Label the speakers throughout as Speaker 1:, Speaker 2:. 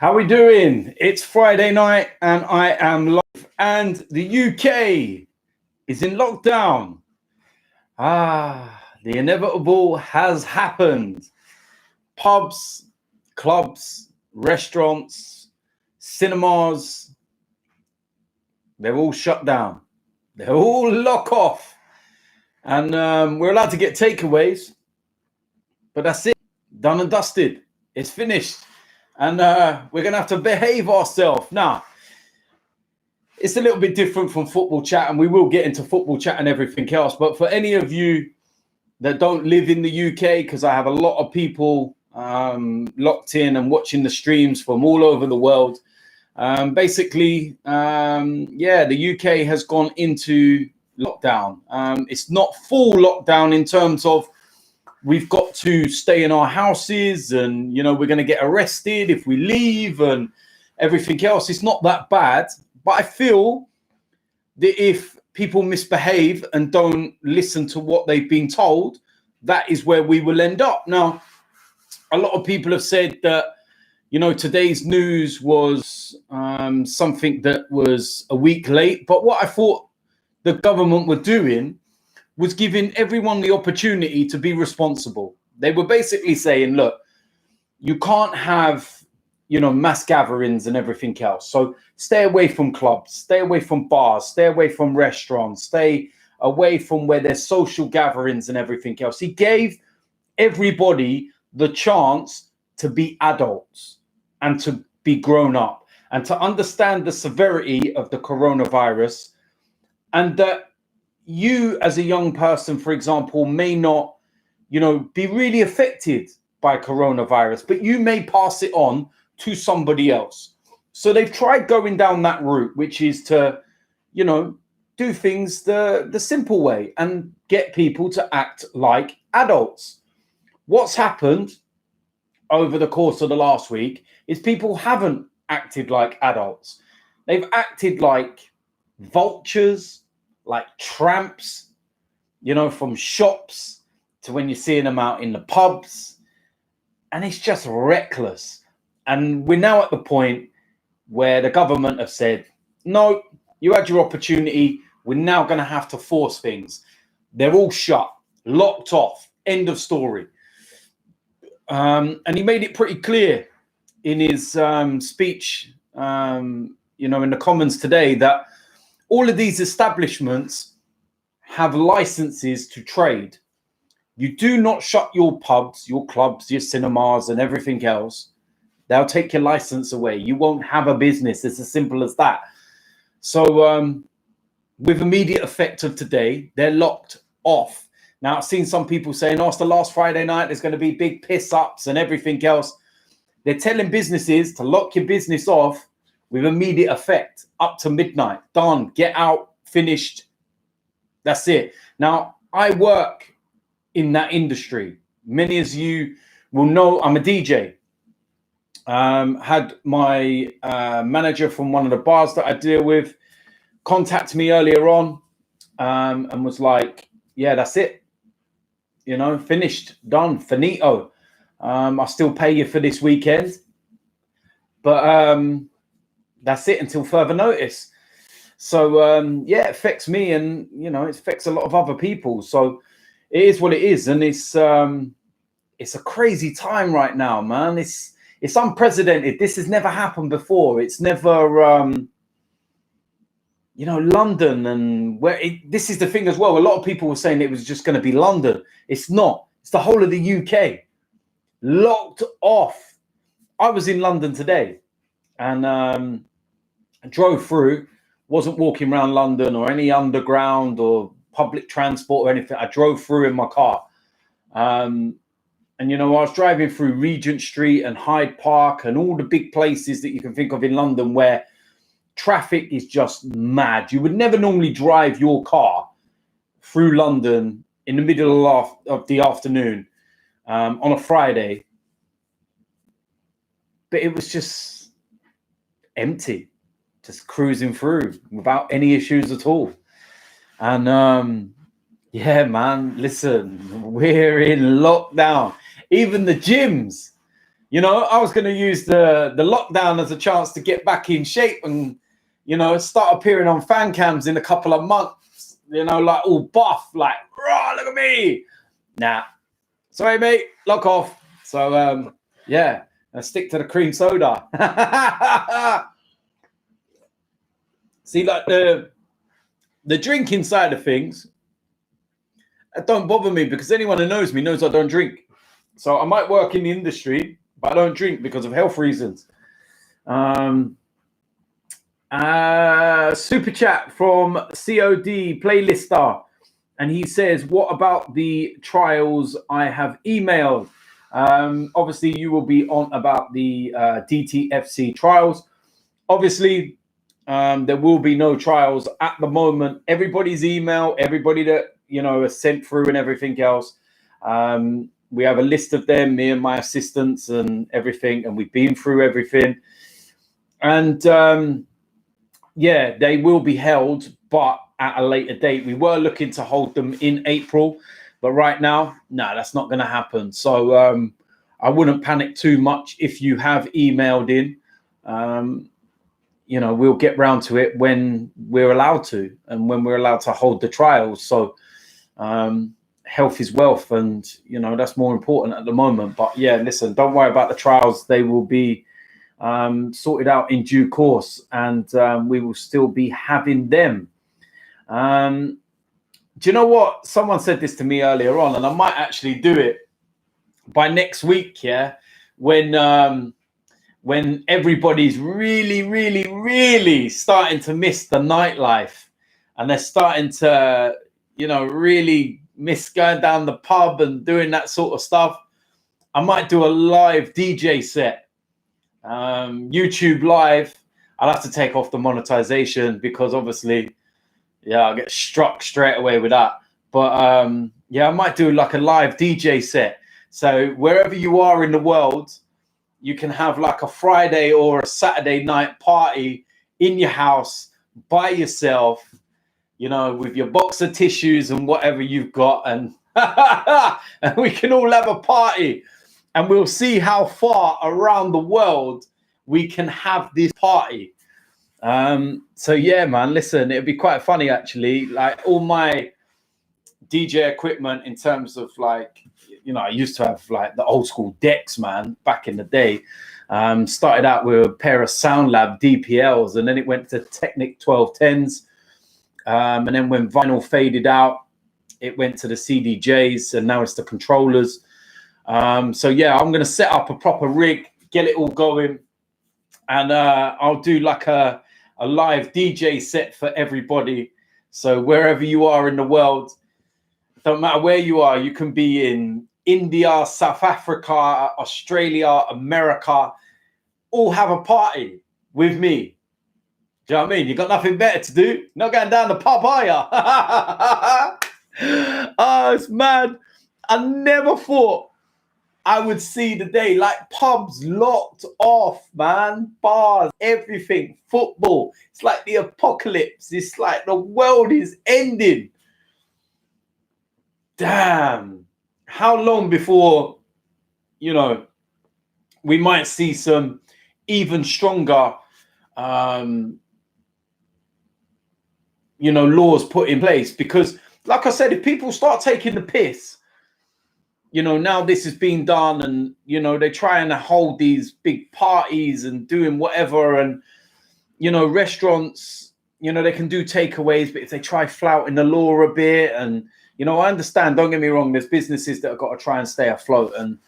Speaker 1: How we doing? It's Friday night and I am live and the UK is in lockdown. The inevitable has happened. Pubs, clubs, restaurants, cinemas, they're all shut down. They're all lock off. And we're allowed to get takeaways, but that's it. Done and dusted. It's finished. And we're going to have to behave ourselves. Now, it's a little bit different from football chat, and we will get into football chat and everything else. But for any of you that don't live in the UK, because I have a lot of people locked in and watching the streams from all over the world, the UK has gone into lockdown. It's not full lockdown in terms of we've got to stay in our houses and, you know, we're going to get arrested if we leave and everything else. It's not that bad. But I feel that if people misbehave and don't listen to what they've been told, that is where we will end up. Now, a lot of people have said that, you know, today's news was something that was a week late. But what I thought the government were doing was giving everyone the opportunity to be responsible. They were basically saying, look, you can't have, you know, mass gatherings and everything else. So stay away from clubs, stay away from bars, stay away from restaurants, stay away from where there's social gatherings and everything else. He gave everybody the chance to be adults and to be grown up and to understand the severity of the coronavirus, and that you as a young person, for example, may not, you know, be really affected by coronavirus, but you may pass it on to somebody else. So they've tried going down that route, which is to, you know, do things the simple way and get people to act like adults. What's happened over the course of the last week is people haven't acted like adults. They've acted like vultures, like tramps, you know, from shops to when you're seeing them out in the pubs. And it's just reckless. And we're now at the point where the government have said, no, you had your opportunity. We're now going to have to force things. They're all shut, locked off, end of story. And he made it pretty clear in his speech, you know, in the Commons today, that all of these establishments have licenses to trade. You do not shut your pubs, your clubs, your cinemas and everything else. They'll take your license away. You won't have a business. It's as simple as that. So with immediate effect of today, they're locked off. Now, I've seen some people saying, after last Friday night, there's going to be big piss ups and everything else. They're telling businesses to lock your business off with immediate effect, up to midnight. Done. Get out. Finished. That's it. Now, I work in that industry. Many of you will know I'm a DJ. Had my manager from one of the bars that I deal with contact me earlier on and was like, yeah, that's it. You know, finished. Done. Finito. I'll still pay you for this weekend. But that's it until further notice. So, yeah, it affects me and, you know, it affects a lot of other people. So it is what it is. And it's a crazy time right now, man. It's unprecedented. This has never happened before. It's never, you know, London and this is the thing as well. A lot of people were saying it was just going to be London. It's not. It's the whole of the UK locked off. I was in London today and drove through, wasn't walking around London or any underground or public transport or anything. I drove through in my car. And, you know, I was driving through Regent Street and Hyde Park and all the big places that you can think of in London where traffic is just mad. You would never normally drive your car through London in the middle of the afternoon on a Friday. But it was just empty, just cruising through without any issues at all. And yeah, man, listen, we're in lockdown. Even the gyms, You know, I was going to use the lockdown as a chance to get back in shape and, you know, start appearing on fan cams in a couple of months, you know, like all buff, like, raw, look at me. Nah. Sorry, mate. Lock off. So, yeah, I stick to the cream soda. See, like the drinking side of things, it don't bother me because anyone who knows me knows I don't drink. So I might work in the industry, but I don't drink because of health reasons. Super chat from COD Playlister. And he says, what about the trials I have emailed? Obviously, you will be on about the DTFC trials. Obviously, there will be no trials at the moment. Everybody's email, everybody that, you know, is sent through and everything else. We have a list of them, me and my assistants and everything, and we've been through everything. And yeah, they will be held, but at a later date. We were looking to hold them in April, but right now, no, that's not going to happen. So I wouldn't panic too much if you have emailed in. You know, we'll get round to it when we're allowed to and when we're allowed to hold the trials. So health is wealth, and, you know, that's more important at the moment. But yeah, listen, don't worry about the trials. They will be sorted out in due course, and we will still be having them. Do you know what? Someone said this to me earlier on, and I might actually do it by next week. Yeah, when everybody's really, really, really starting to miss the nightlife, and they're starting to, you know, really miss going down the pub and doing that sort of stuff. I might do a live DJ set, YouTube live. I'll have to take off the monetization because obviously, yeah, I'll get struck straight away with that. But yeah, I might do like a live DJ set. So wherever you are in the world, you can have like a Friday or a Saturday night party in your house by yourself, you know, with your box of tissues and whatever you've got. And, and we can all have a party, and we'll see how far around the world we can have this party. So yeah, man, listen, it'd be quite funny actually. Like all my DJ equipment, in terms of like, you know, I used to have like the old school decks, man, back in the day. Started out with a pair of SoundLab DPLs, and then it went to Technic 1210s. And then when vinyl faded out, it went to the CDJs, and now it's the controllers. So yeah, I'm going to set up a proper rig, get it all going, and I'll do like a live DJ set for everybody. So wherever you are in the world, don't matter where you are, you can be in India, South Africa, Australia, America, all have a party with me. Do you know what I mean? You got nothing better to do? Not going down the pub, are you? Oh, it's mad. I never thought I would see the day, like pubs locked off, man, bars, everything, football. It's like the apocalypse. It's like the world is ending. Damn. How long before, you know, we might see some even stronger, you know, laws put in place? Because like I said, if people start taking the piss, you know, now this is being done, and, you know, they're trying to hold these big parties and doing whatever. And, you know, restaurants, you know, they can do takeaways, but if they try flouting the law a bit, and, you know, I understand, don't get me wrong, there's businesses that have got to try and stay afloat. And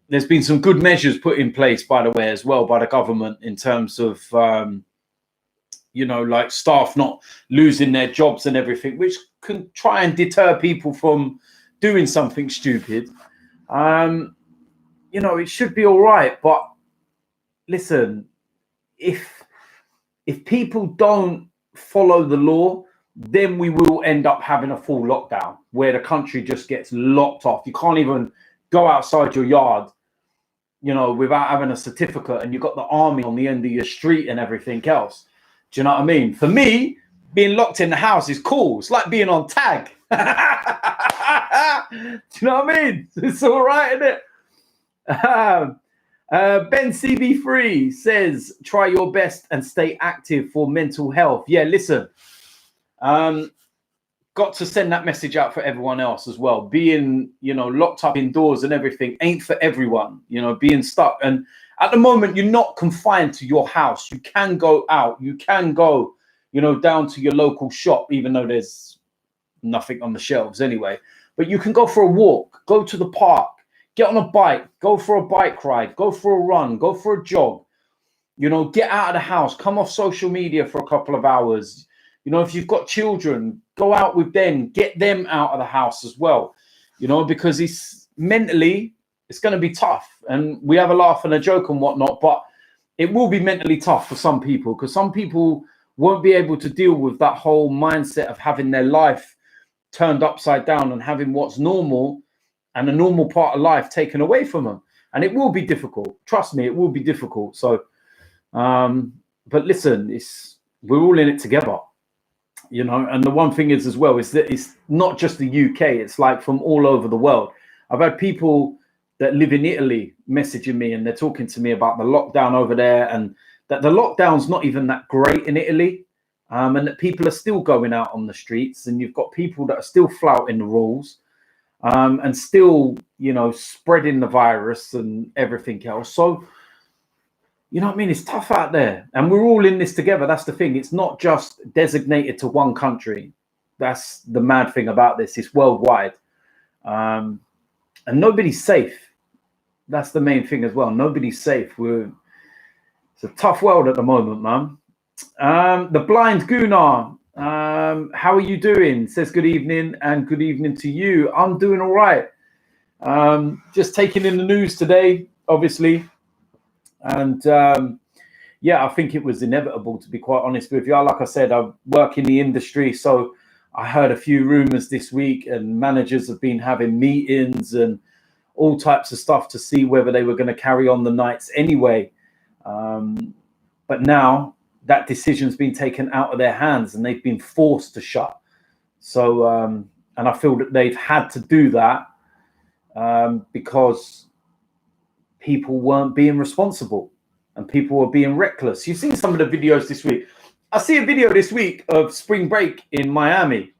Speaker 1: there's been some good measures put in place, by the way, as well, by the government, in terms of, you know, like staff not losing their jobs and everything, which can try and deter people from doing something stupid. You know, it should be all right. But listen, if people don't follow the law, then we will end up having a full lockdown where the country just gets locked off. You can't even go outside your yard, you know, without having a certificate, and you've got the army on the end of your street and everything else. Do you know what I mean? For me, being locked in the house is cool. It's like being on tag. Do you know what I mean? It's all right, isn't it? Ben CB3 says, try your best and stay active for mental health. Yeah, listen, got to send that message out for everyone else as well. Being, locked up indoors and everything ain't for everyone, being stuck. And at the moment, you're not confined to your house. You can go out. You can go, down to your local shop, even though there's nothing on the shelves anyway. But you can go for a walk, go to the park, get on a bike, go for a bike ride, go for a run, go for a jog, get out of the house, come off social media for a couple of hours. If you've got children, go out with them, get them out of the house as well, because it's mentally, it's going to be tough. And we have a laugh and a joke and whatnot, but it will be mentally tough for some people, because some people won't be able to deal with that whole mindset of having their life turned upside down and having what's normal and a normal part of life taken away from them. And it will be difficult. Trust me, it will be difficult. So, but listen, we're all in it together. And the one thing is as well is that it's not just the UK, it's like from all over the world. I've had people that live in Italy messaging me, and they're talking to me about the lockdown over there, and that the lockdown's not even that great in Italy, and that people are still going out on the streets, and you've got people that are still flouting the rules, and still, spreading the virus and everything else. So, it's tough out there, and we're all in this together. That's the thing. It's not just designated to one country. That's the mad thing about this. It's worldwide, and nobody's safe. That's the main thing as well. Nobody's safe. It's a tough world at the moment, man. The blind Gunnar, how are you doing? Says good evening, and good evening to you. I'm doing all right. Just taking in the news today, obviously. And I think it was inevitable, to be quite honest with you. Like I said, I work in the industry, so I heard a few rumors this week, and managers have been having meetings and all types of stuff to see whether they were going to carry on the nights anyway. But now that decision's been taken out of their hands, and they've been forced to shut. So, and I feel that they've had to do that because people weren't being responsible and people were being reckless. You've seen some of the videos this week. I see a video this week of spring break in Miami.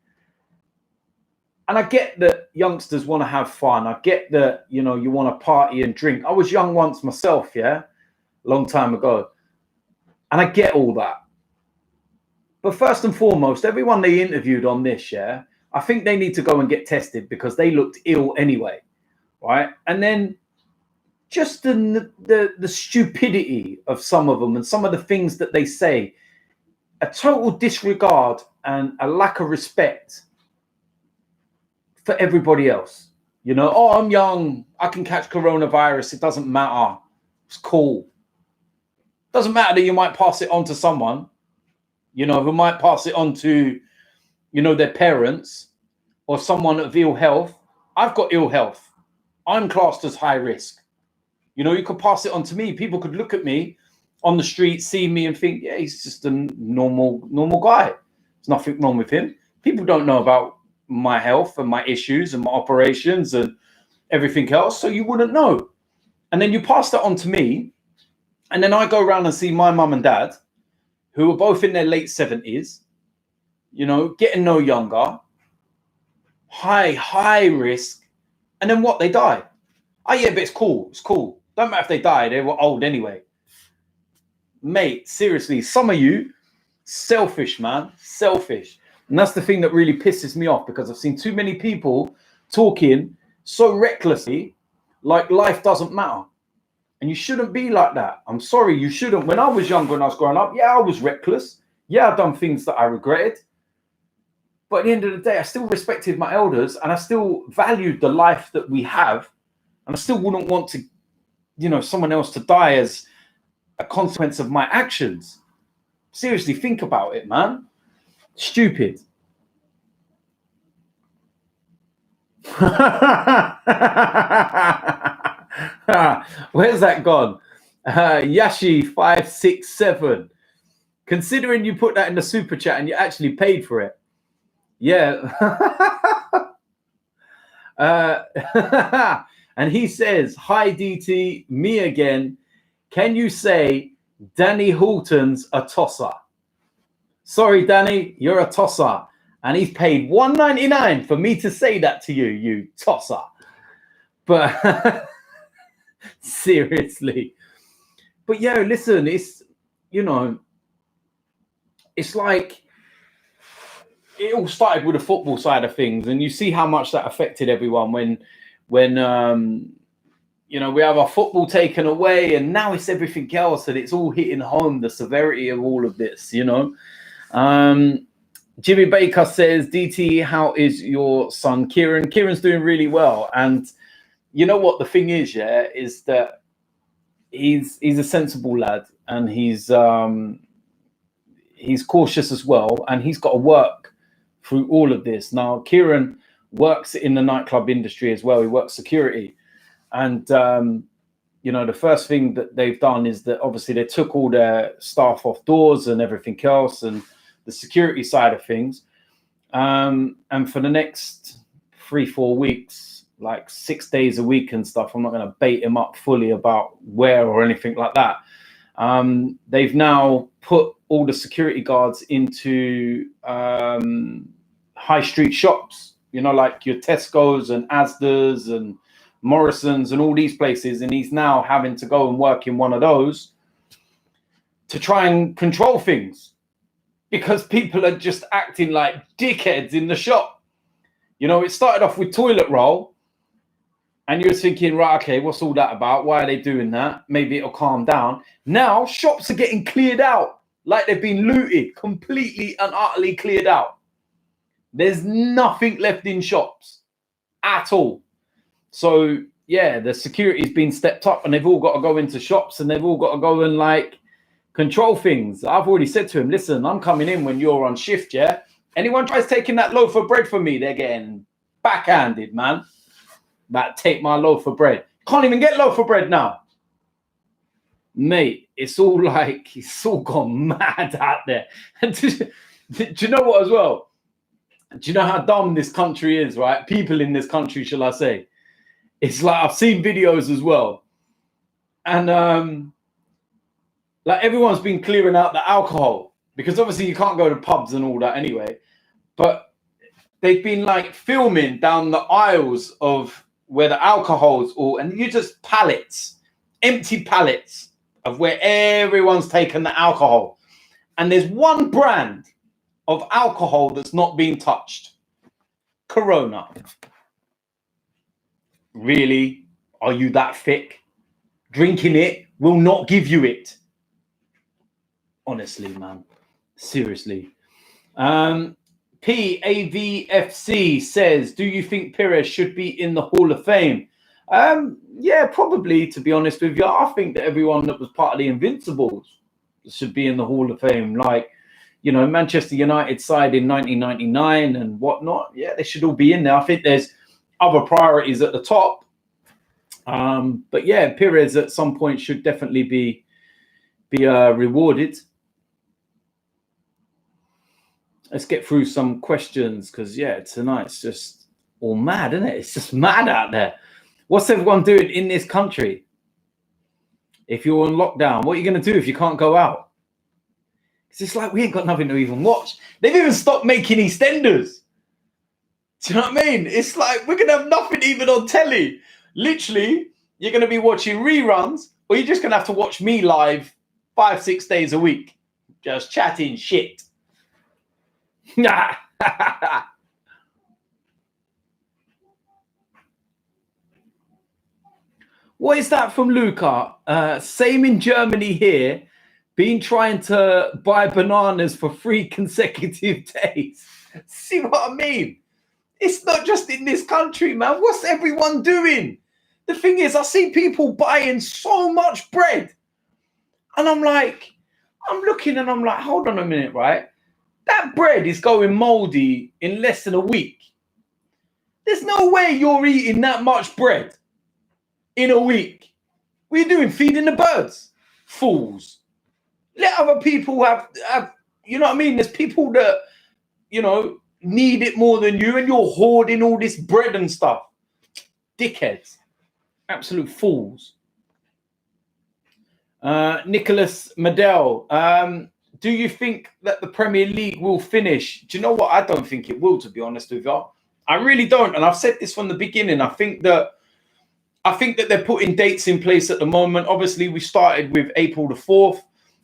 Speaker 1: And I get that youngsters want to have fun. I get that, you want to party and drink. I was young once myself, a long time ago. And I get all that. But first and foremost, everyone they interviewed on this, I think they need to go and get tested, because they looked ill anyway, right? And then just the stupidity of some of them and some of the things that they say, a total disregard and a lack of respect for everybody else. I'm young, I can catch coronavirus, it doesn't matter, it's cool. Doesn't matter that you might pass it on to someone, who might pass it on to, their parents or someone of ill health. I've got ill health. I'm classed as high risk. You could pass it on to me. People could look at me on the street, see me and think, yeah, he's just a normal guy. There's nothing wrong with him. People don't know about my health and my issues and my operations and everything else, so you wouldn't know. And then you pass that on to me, and then I go around and see my mum and dad, who are both in their late 70s, getting no younger, high risk, and then what? They die. Oh yeah, but it's cool. Don't matter if they die, they were old anyway. Mate, seriously, some of you, selfish, man, selfish. And that's the thing that really pisses me off, because I've seen too many people talking so recklessly, like life doesn't matter. And you shouldn't be like that. I'm sorry, you shouldn't. When I was younger, when I was growing up, I was reckless. I've done things that I regretted. But at the end of the day, I still respected my elders, and I still valued the life that we have. And I still wouldn't want to, someone else to die as a consequence of my actions. Seriously, think about it, man. Stupid. Where's that gone? Yashi567. Considering you put that in the super chat and you actually paid for it. Yeah. And he says, "Hi DT, me again. Can you say Danny Hulton's a tosser?" Sorry, Danny, you're a tosser. And he's paid $1.99 for me to say that to you, you tosser. But seriously. But yeah, listen, it's, you know, it's like it all started with the football side of things, and you see how much that affected everyone when you know, we have our football taken away, and now it's everything else, and it's all hitting home, the severity of all of this, you know. Jimmy Baker says, DT, how is your son Kieran? Kieran's doing really well, and you know what the thing is, yeah, is that he's a sensible lad, and he's cautious as well, and he's got to work through all of this. Now, Kieran works in the nightclub industry as well. He works security, and you know, the first thing that they've done is that obviously they took all their staff off doors and everything else, and the security side of things. And for the next 3-4 weeks, like 6 days a week and stuff, I'm not going to bait him up fully about where or anything like that. They've now put all the security guards into high street shops, you know, like your Tesco's and Asda's and Morrison's and all these places. And he's now having to go and work in one of those to try and control things, because people are just acting like dickheads in the shop. You know, it started off with toilet roll, and you're thinking, right, okay, what's all that about? Why are they doing that? Maybe it'll calm down. Now shops are getting cleared out like they've been looted, completely and utterly cleared out. There's nothing left in shops at all. So yeah, the security's been stepped up, and they've all got to go into shops, and they've all got to go and like control things. I've already said to him, listen, I'm coming in when you're on shift, yeah? Anyone tries taking that loaf of bread from me, they're getting backhanded, man. About take my loaf of bread. Can't even get loaf of bread now. Mate, it's all gone mad out there. And do you know what as well? Do you know how dumb this country is, right? People in this country, shall I say? It's like, I've seen videos as well. And like everyone's been clearing out the alcohol, because obviously you can't go to pubs and all that anyway. But they've been like filming down the aisles of where the alcohol's all, and you just pallets, empty pallets of where everyone's taken the alcohol. And there's one brand of alcohol that's not being touched. Corona. Really? Are you that thick? Drinking it will not give you it. Honestly, man. Seriously. PAVFC says, do you think Pires should be in the Hall of Fame? Yeah, probably, to be honest with you. I think that everyone that was part of the Invincibles should be in the Hall of Fame. Like, you know, Manchester United side in 1999 and whatnot. Yeah, they should all be in there. I think there's other priorities at the top. But yeah, Pires at some point should definitely be rewarded. Let's get through some questions, because yeah, tonight's just all mad, isn't it? It's just mad out there. What's everyone doing in this country? If you're on lockdown, what are you going to do if you can't go out? It's just like, we ain't got nothing to even watch. They've even stopped making EastEnders. Do you know what I mean? It's like, we're going to have nothing even on telly. Literally, you're going to be watching reruns, or you're just going to have to watch me live 5-6 days a week, just chatting shit. What is that from Luca? Same in Germany here. Been trying to buy bananas for 3 consecutive days. See what I mean? It's not just in this country, man. What's everyone doing? The thing is, I see people buying so much bread. And I'm like, I'm looking and I'm like, hold on a minute, right? That bread is going moldy in less than a week. There's no way you're eating that much bread in a week. What are you doing? Feeding the birds? Fools. Let other people have, you know what I mean? There's people that, you know, need it more than you, and you're hoarding all this bread and stuff. Dickheads. Absolute fools. Nicholas Medell, do you think that the Premier League will finish? Do you know what? I don't think it will, to be honest with you. I really don't. And I've said this from the beginning. I think that they're putting dates in place at the moment. Obviously, we started with April the 4th.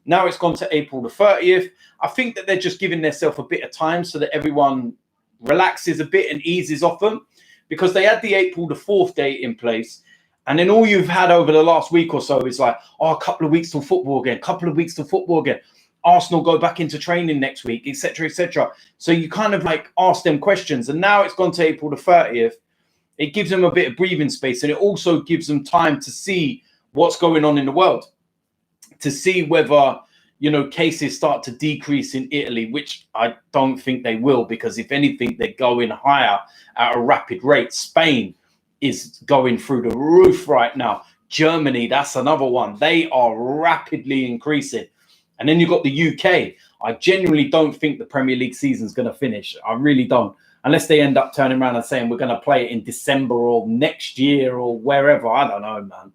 Speaker 1: Now it's gone to April the 30th. I think that they're just giving themselves a bit of time so that everyone relaxes a bit and eases off them, because they had the April the 4th date in place. And then all you've had over the last week or so is like, oh, a couple of weeks till football again, Arsenal go back into training next week, etc., etc. So you kind of like ask them questions. And now it's gone to April the 30th. It gives them a bit of breathing space. And it also gives them time to see what's going on in the world, to see whether, you know, cases start to decrease in Italy, which I don't think they will, because if anything, they're going higher at a rapid rate. Spain is going through the roof right now. Germany, that's another one. They are rapidly increasing. And then you've got the UK. I genuinely don't think the Premier League season is going to finish. I really don't. Unless they end up turning around and saying we're going to play it in December or next year or wherever. I don't know, man.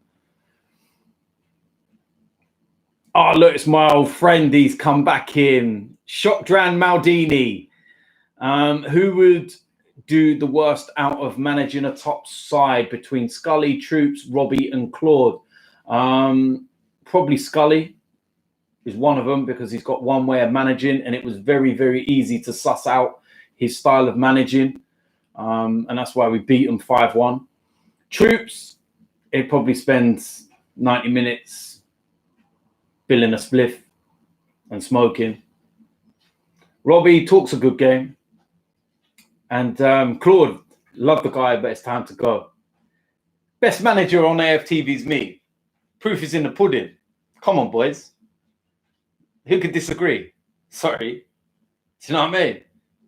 Speaker 1: Oh, look, it's my old friend. He's come back in. Shokdran Maldini. Who would do the worst out of managing a top side between Scully, Troops, Robbie and Claude? Probably Scully is one of them, because he's got one way of managing, and it was very, very easy to suss out his style of managing. And that's why we beat him 5-1. Troops, he probably spends 90 minutes billing a spliff and smoking. Robbie talks a good game. And Claude, love the guy, but it's time to go. Best manager on AFTV is me. Proof is in the pudding. Come on, boys. Who could disagree? Sorry. Do you know what I mean?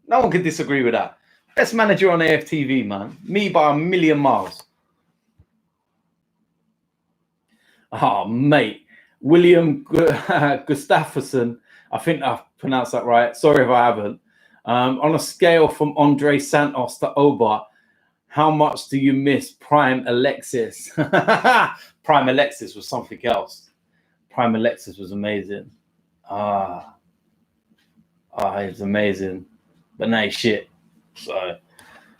Speaker 1: No one could disagree with that. Best manager on AFTV, man. Me by a million miles. Oh, mate. William Gustafsson. I think I've pronounced that right. Sorry if I haven't. On a scale from Andre Santos to Oba, how much do you miss Prime Alexis? Prime Alexis was something else. Prime Alexis was amazing. He was amazing. But now he's shit. So,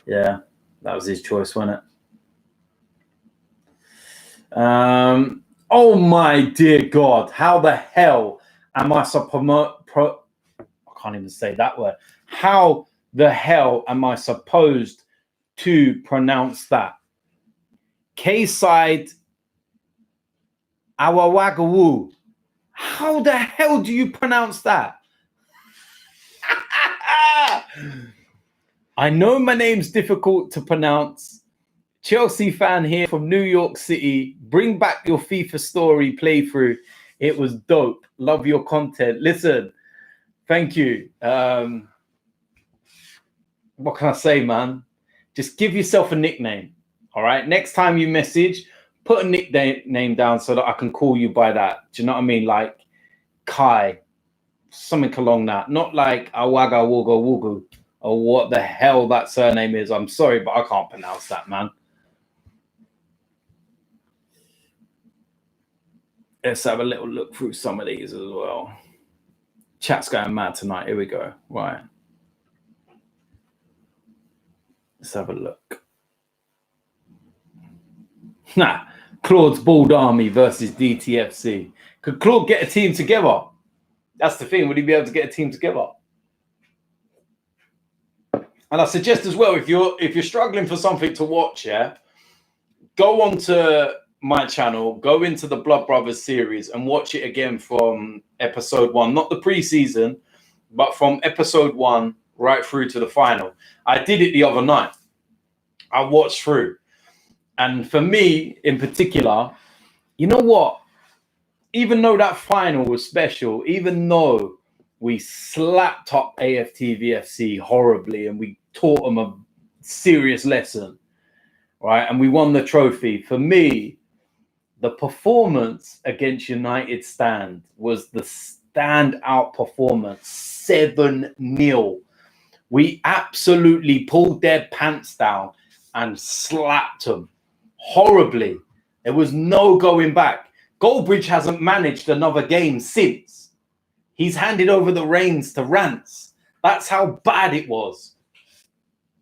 Speaker 1: yeah, that was his choice, wasn't it? Oh, my dear God. How the hell am I I can't even say that word. How the hell am I supposed to pronounce that? K-side Awawagawu. How the hell do you pronounce that? I know my name's difficult to pronounce. Chelsea fan here from New York City. Bring back your FIFA story playthrough. It was dope. Love your content. Listen, thank you. What can I say, man? Just give yourself a nickname. All right. Next time you message, put a nickname down so that I can call you by that. Do you know what I mean? Like Kai, something along that. Not like Awaga Wogo Wugu or what the hell that surname is. I'm sorry, but I can't pronounce that, man. Let's have a little look through some of these as well. Chat's going mad tonight. Here we go. Right. Let's have a look. Claude's Bald Army versus DTFC. Could Claude get a team together? That's the thing. Would he be able to get a team together? And I suggest as well, if you're struggling for something to watch, yeah, go onto my channel, go into the Blood Brothers series and watch it again from episode 1, not the preseason, but from episode 1 right through to the final. I did it the other night. I watched through. And for me in particular, you know what? Even though that final was special, even though we slapped up AFTVFC horribly and we taught them a serious lesson, right? And we won the trophy. For me, the performance against United Stand was the standout performance. 7-0. We absolutely pulled their pants down and slapped them horribly. There was no going back. Goldbridge hasn't managed another game since. He's handed over the reins to Rance. That's how bad it was.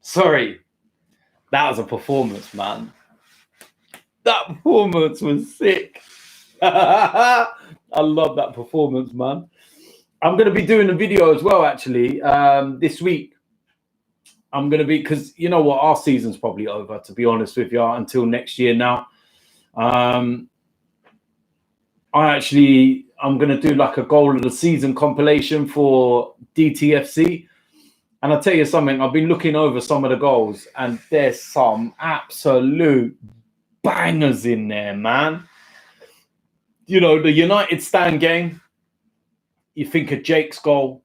Speaker 1: Sorry. That was a performance, man. That performance was sick. I love that performance, man. I'm going to be doing a video as well, actually, this week. I'm going to be, because you know what, our season's probably over, to be honest with you, until next year now. I'm going to do like a goal of the season compilation for DTFC. And I'll tell you something, I've been looking over some of the goals and there's some absolute bangers in there, man. You know, the United Stand game, you think of Jake's goal,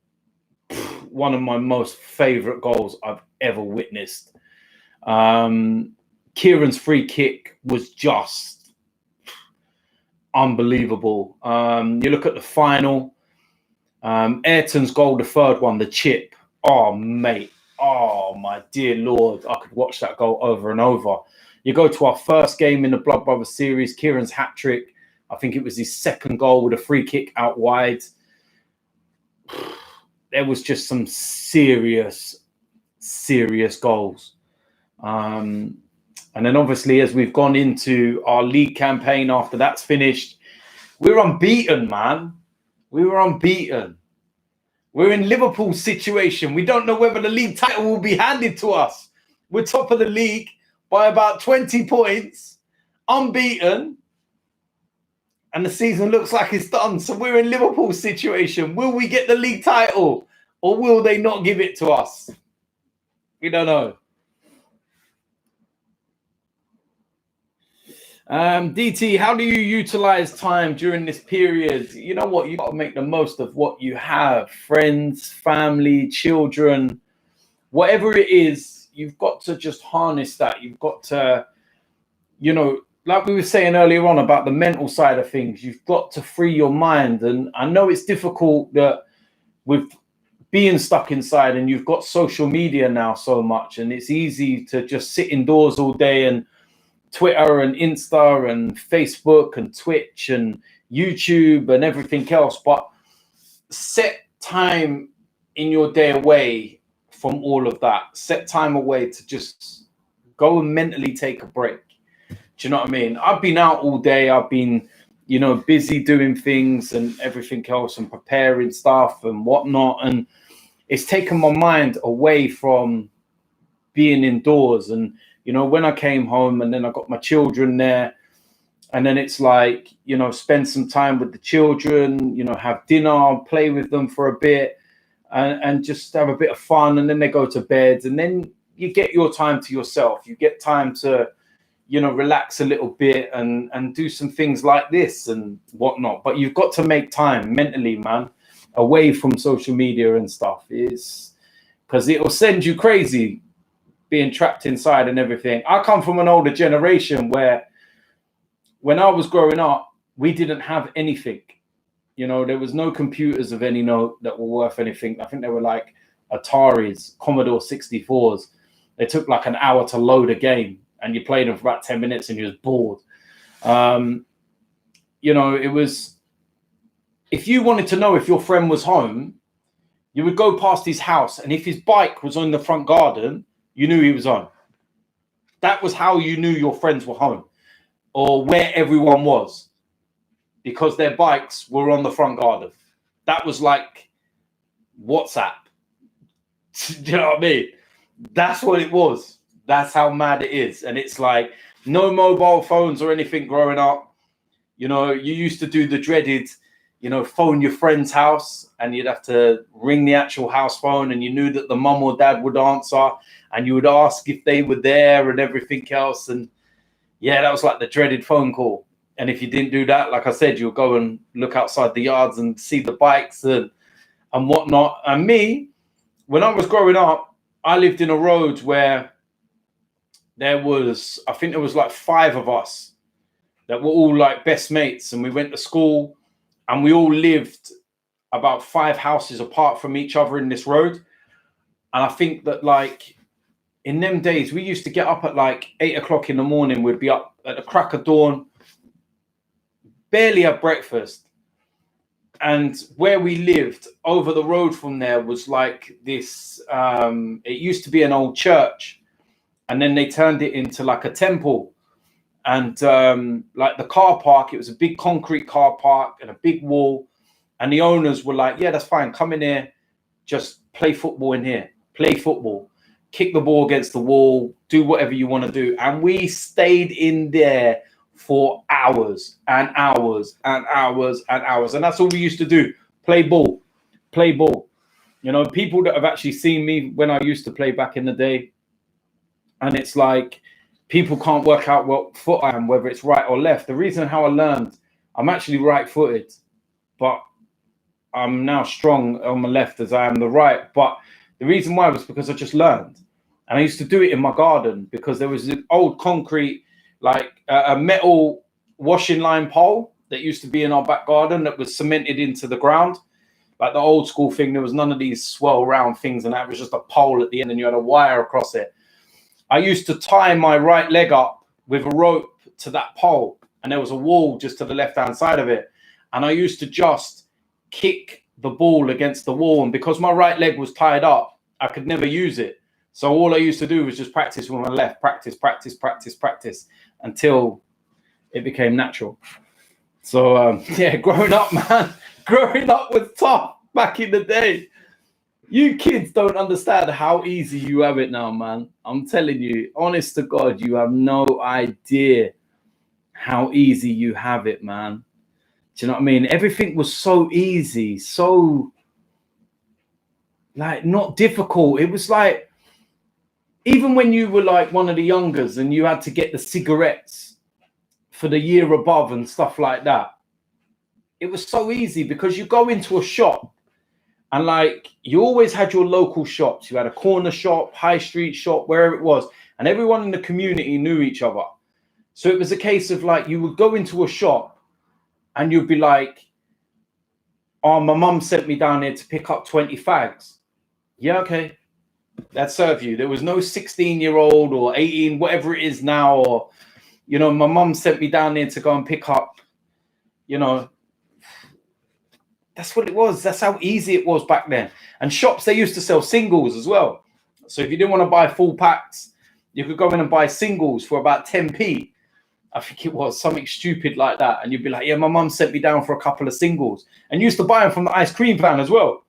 Speaker 1: one of my most favourite goals I've ever witnessed. Kieran's free kick was just unbelievable. You look at the final, Ayrton's goal, the third one, the chip. Oh, mate. Oh, my dear Lord. I could watch that goal over and over. You go to our first game in the Blood Brothers series, Kieran's hat-trick. I think it was his second goal with a free kick out wide. There was just some serious goals. And then obviously, as we've gone into our league campaign after that's finished, we're unbeaten, man. We were unbeaten. We're in Liverpool's situation. We don't know whether the league title will be handed to us. We're top of the league by about 20 points, unbeaten, and the season looks like it's done. So we're in Liverpool's situation. Will we get the league title or will they not give it to us? We don't know. DT, how do you utilize time during this period? You know what? You've got to make the most of what you have. Friends, family, children, whatever it is, you've got to just harness that. You've got to, you know, like we were saying earlier on about the mental side of things, you've got to free your mind. And I know it's difficult that with being stuck inside and you've got social media now so much, and it's easy to just sit indoors all day and Twitter and Insta and Facebook and Twitch and YouTube and everything else, but set time in your day away from all of that. Set time away to just go and mentally take a break. Do you know what I mean? I've been out all day. I've been, you know, busy doing things and everything else and preparing stuff and whatnot. And it's taken my mind away from being indoors. And you know, when I came home and then I got my children there, and then it's like, you know, spend some time with the children, you know, have dinner, play with them for a bit and just have a bit of fun. And then they go to bed and then you get your time to yourself. You get time to, you know, relax a little bit and do some things like this and whatnot. But you've got to make time mentally, man, away from social media and stuff. It's because it'll send you crazy. Being trapped inside and everything. I come from an older generation where when I was growing up, we didn't have anything. You know, there was no computers of any note that were worth anything. I think they were like Ataris, Commodore 64s. They took like an hour to load a game and you played them for about 10 minutes and you was bored. You know, it was, if you wanted to know if your friend was home, you would go past his house and if his bike was on the front garden, you knew he was home. That was how you knew your friends were home or where everyone was, because their bikes were on the front garden. That was like WhatsApp. Do you know what I mean? That's what it was. That's how mad it is. And it's like no mobile phones or anything growing up. You know, you used to do the dreaded, you know, phone your friend's house and you'd have to ring the actual house phone and you knew that the mum or dad would answer and you would ask if they were there and everything else. And yeah, that was like the dreaded phone call. And if you didn't do that, like I said, you'll go and look outside the yards and see the bikes and whatnot. And me, when I was growing up, I lived in a road where there was, I think there was like 5 of us that were all like best mates. And we went to school and we all lived about 5 houses apart from each other in this road. And I think that like in them days, we used to get up at like 8 o'clock in the morning. We'd be up at the crack of dawn. barely had breakfast. And where we lived over the road from there was like this, it used to be an old church, and then they turned it into like a temple. And like the car park, it was a big concrete car park and a big wall. And the owners were like, yeah, that's fine. Come in here. Just play football in here. Play football. Kick the ball against the wall. Do whatever you want to do. And we stayed in there for hours and hours and hours and hours. And that's all we used to do. Play ball. Play ball. You know, people that have actually seen me when I used to play back in the day, and it's like, people can't work out what foot I am, whether it's right or left. The reason how I learned, I'm actually right-footed, but I'm now strong on the left as I am the right. But the reason why was because I just learned. And I used to do it in my garden because there was an old concrete, like a metal washing line pole that used to be in our back garden that was cemented into the ground. Like the old school thing, there was none of these swirl round things, and that was just a pole at the end and you had a wire across it. I used to tie my right leg up with a rope to that pole, and there was a wall just to the left-hand side of it. And I used to just kick the ball against the wall. And because my right leg was tied up, I could never use it. So all I used to do was just practice with my left, practice until it became natural. So, yeah, growing up, man, growing up was tough back in the day. You kids don't understand how easy you have it now, man. I'm telling you, honest to God, you have no idea how easy you have it, man. Do you know what I mean? Everything was so easy, so like not difficult. It was like, even when you were like one of the youngers and you had to get the cigarettes for the year above and stuff like that, it was so easy because you go into a shop. And like, you always had your local shops. You had a corner shop, high street shop, wherever it was. And everyone in the community knew each other. So it was a case of like, you would go into a shop and you'd be like, oh, my mum sent me down here to pick up 20 fags. Yeah, okay. That serve you. There was no 16-year-old or 18, whatever it is now. Or, you know, my mum sent me down there to go and pick up, you know. That's what it was. That's how easy it was back then. And shops, they used to sell singles as well. So if you didn't want to buy full packs, you could go in and buy singles for about 10p. I think it was something stupid like that. And you'd be like, yeah, my mum sent me down for a couple of singles. And you used to buy them from the ice cream van as well.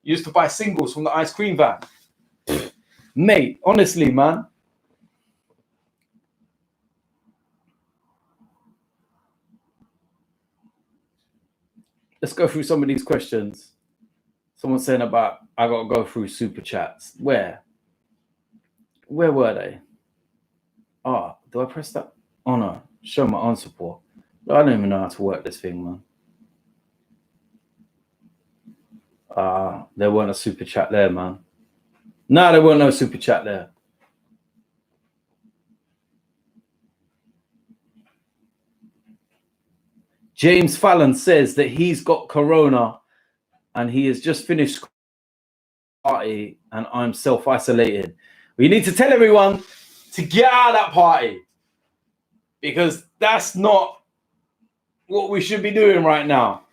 Speaker 1: You used to buy singles from the ice cream van. Mate, honestly, man. Let's go through some of these questions. Someone's saying about, I got to go through super chats. Where were they? Oh, do I press that? Oh, no. Show my answer support. I don't even know how to work this thing, man. There weren't a super chat there, man. No, there weren't no super chat there. James Fallon says that he's got corona and he has just finished party and I'm self-isolated. We need to tell everyone to get out of that party because that's not what we should be doing right now.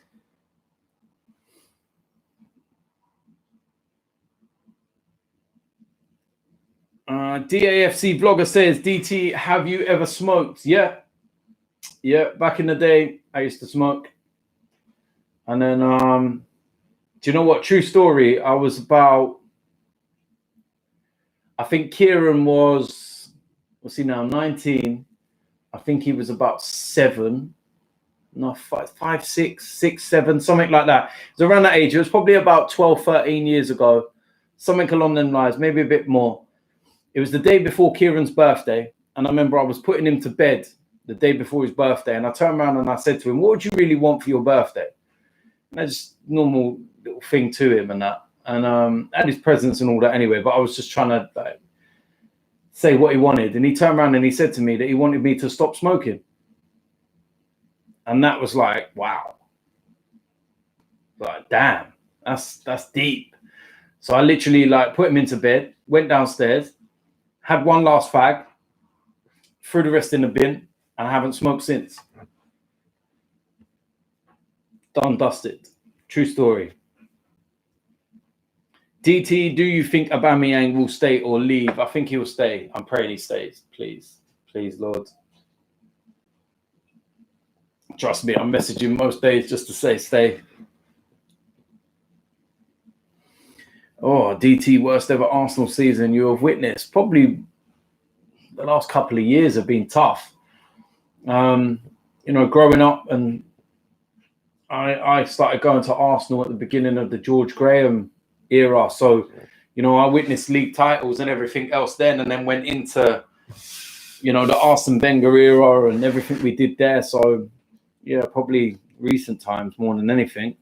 Speaker 1: DAFC blogger says, DT, have you ever smoked? Yeah, back in the day I used to smoke. And then do you know what? True story. I was about, I think Kieran was, what's he now, 19. I think he was about 7, no, 5, 6, 7, something like that. It was around that age. It was probably about 12, 13 years ago, something along them lines, maybe a bit more. It was the day before Kieran's birthday. And I remember I was putting him to bed the day before his birthday. And I turned around and I said to him, what would you really want for your birthday? And that's normal little thing to him and that. And had his presents and all that anyway. But I was just trying to like, say what he wanted. And he turned around and he said to me that he wanted me to stop smoking. And that was like, wow. Like, damn, that's deep. So I literally like put him into bed, went downstairs, had one last fag, threw the rest in the bin, and I haven't smoked since. Done, dusted. True story. DT, do you think Aubameyang will stay or leave? I think he will stay. I'm praying he stays. Please. Please, Lord. Trust me, I'm messaging most days just to say stay. Oh, DT, worst ever Arsenal season you have witnessed. Probably the last couple of years have been tough. Growing up, and I started going to Arsenal at the beginning of the George Graham era. So, I witnessed league titles and everything else then, and then went into, the Arsene Wenger era and everything we did there. So, yeah, probably recent times more than anything.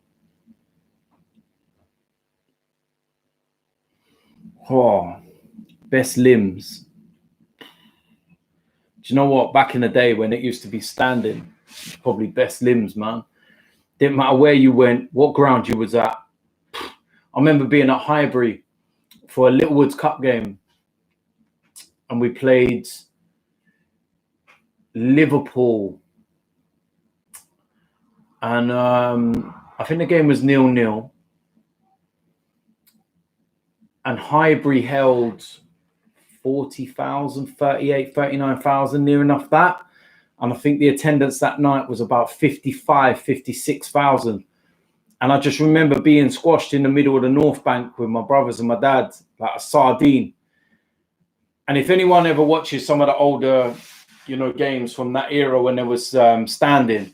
Speaker 1: Oh, best limbs. Do you know what? Back in the day when it used to be standing, probably best limbs, man. Didn't matter where you went, what ground you was at. I remember being at Highbury for a Littlewoods Cup game, and we played Liverpool. And I think the game was 0-0. And Highbury held 40,000, 38, 39,000, near enough that. And I think the attendance that night was about 55, 56,000. And I just remember being squashed in the middle of the North Bank with my brothers and my dad, like a sardine. And if anyone ever watches some of the older, games from that era when there was standing,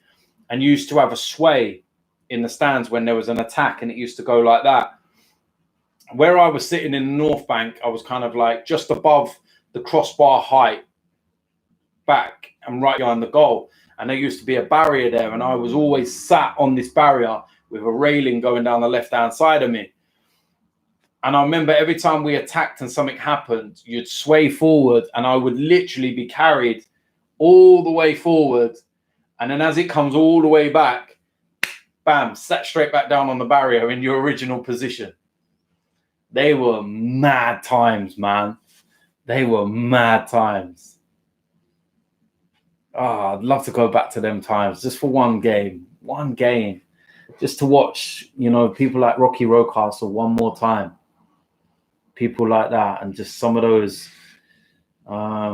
Speaker 1: and you used to have a sway in the stands when there was an attack, and it used to go like that. Where I was sitting in the North Bank, I was kind of like just above the crossbar height, back and right behind the goal. And there used to be a barrier there, and I was always sat on this barrier with a railing going down the left-hand side of me. And I remember every time we attacked and something happened, you'd sway forward, and I would literally be carried all the way forward. And then as it comes all the way back, bam, sat straight back down on the barrier in your original position. They were mad times, man. They were mad times. Oh, I'd love to go back to them times just for one game, just to watch, people like Rocky Rocastle one more time. People like that, and just some of those, yeah,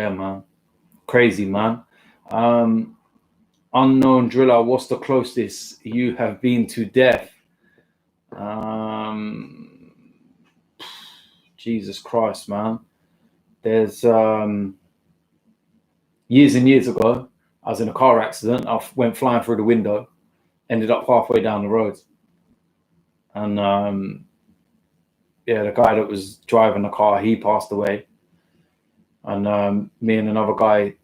Speaker 1: man, crazy, man. Unknown driller, what's the closest you have been to death? Jesus Christ, man. There's years and years ago, I was in a car accident. I went flying through the window, ended up halfway down the road. And the guy that was driving the car, he passed away. And me and another guy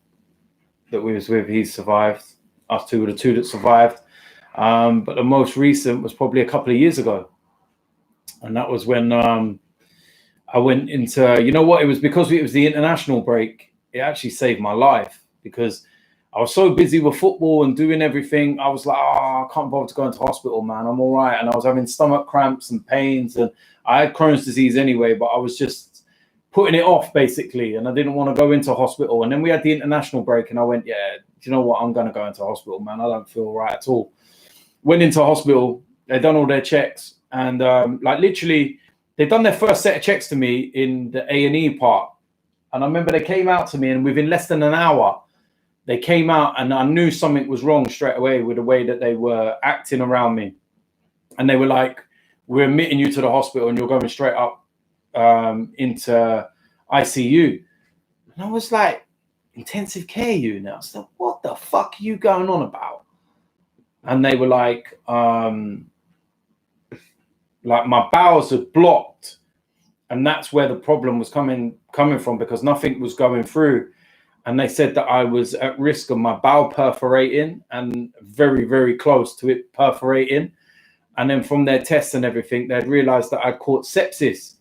Speaker 1: that we was with, he survived. Us two were the two that survived. But the most recent was probably a couple of years ago. And that was when I went into, it was because it was the international break. It actually saved my life, because I was so busy with football and doing everything. I was like, I can't bother to go into hospital, man. I'm all right. And I was having stomach cramps and pains, and I had Crohn's disease anyway, but I was just putting it off basically. And I didn't want to go into hospital. And then we had the international break, and I went, yeah, do you know what? I'm going to go into hospital, man. I don't feel right at all. Went into hospital. They'd done all their checks. And literally, they'd done their first set of checks to me in the A&E part. And I remember they came out to me, and within less than an hour, they came out, and I knew something was wrong straight away with the way that they were acting around me. And they were like, we're admitting you to the hospital, and you're going straight up into ICU. And I was like, intensive care unit? I said, what the fuck are you going on about? And they were like my bowels had blocked. And that's where the problem was coming from, because nothing was going through. And they said that I was at risk of my bowel perforating, and very, very close to it perforating. And then from their tests and everything, they'd realized that I'd caught sepsis.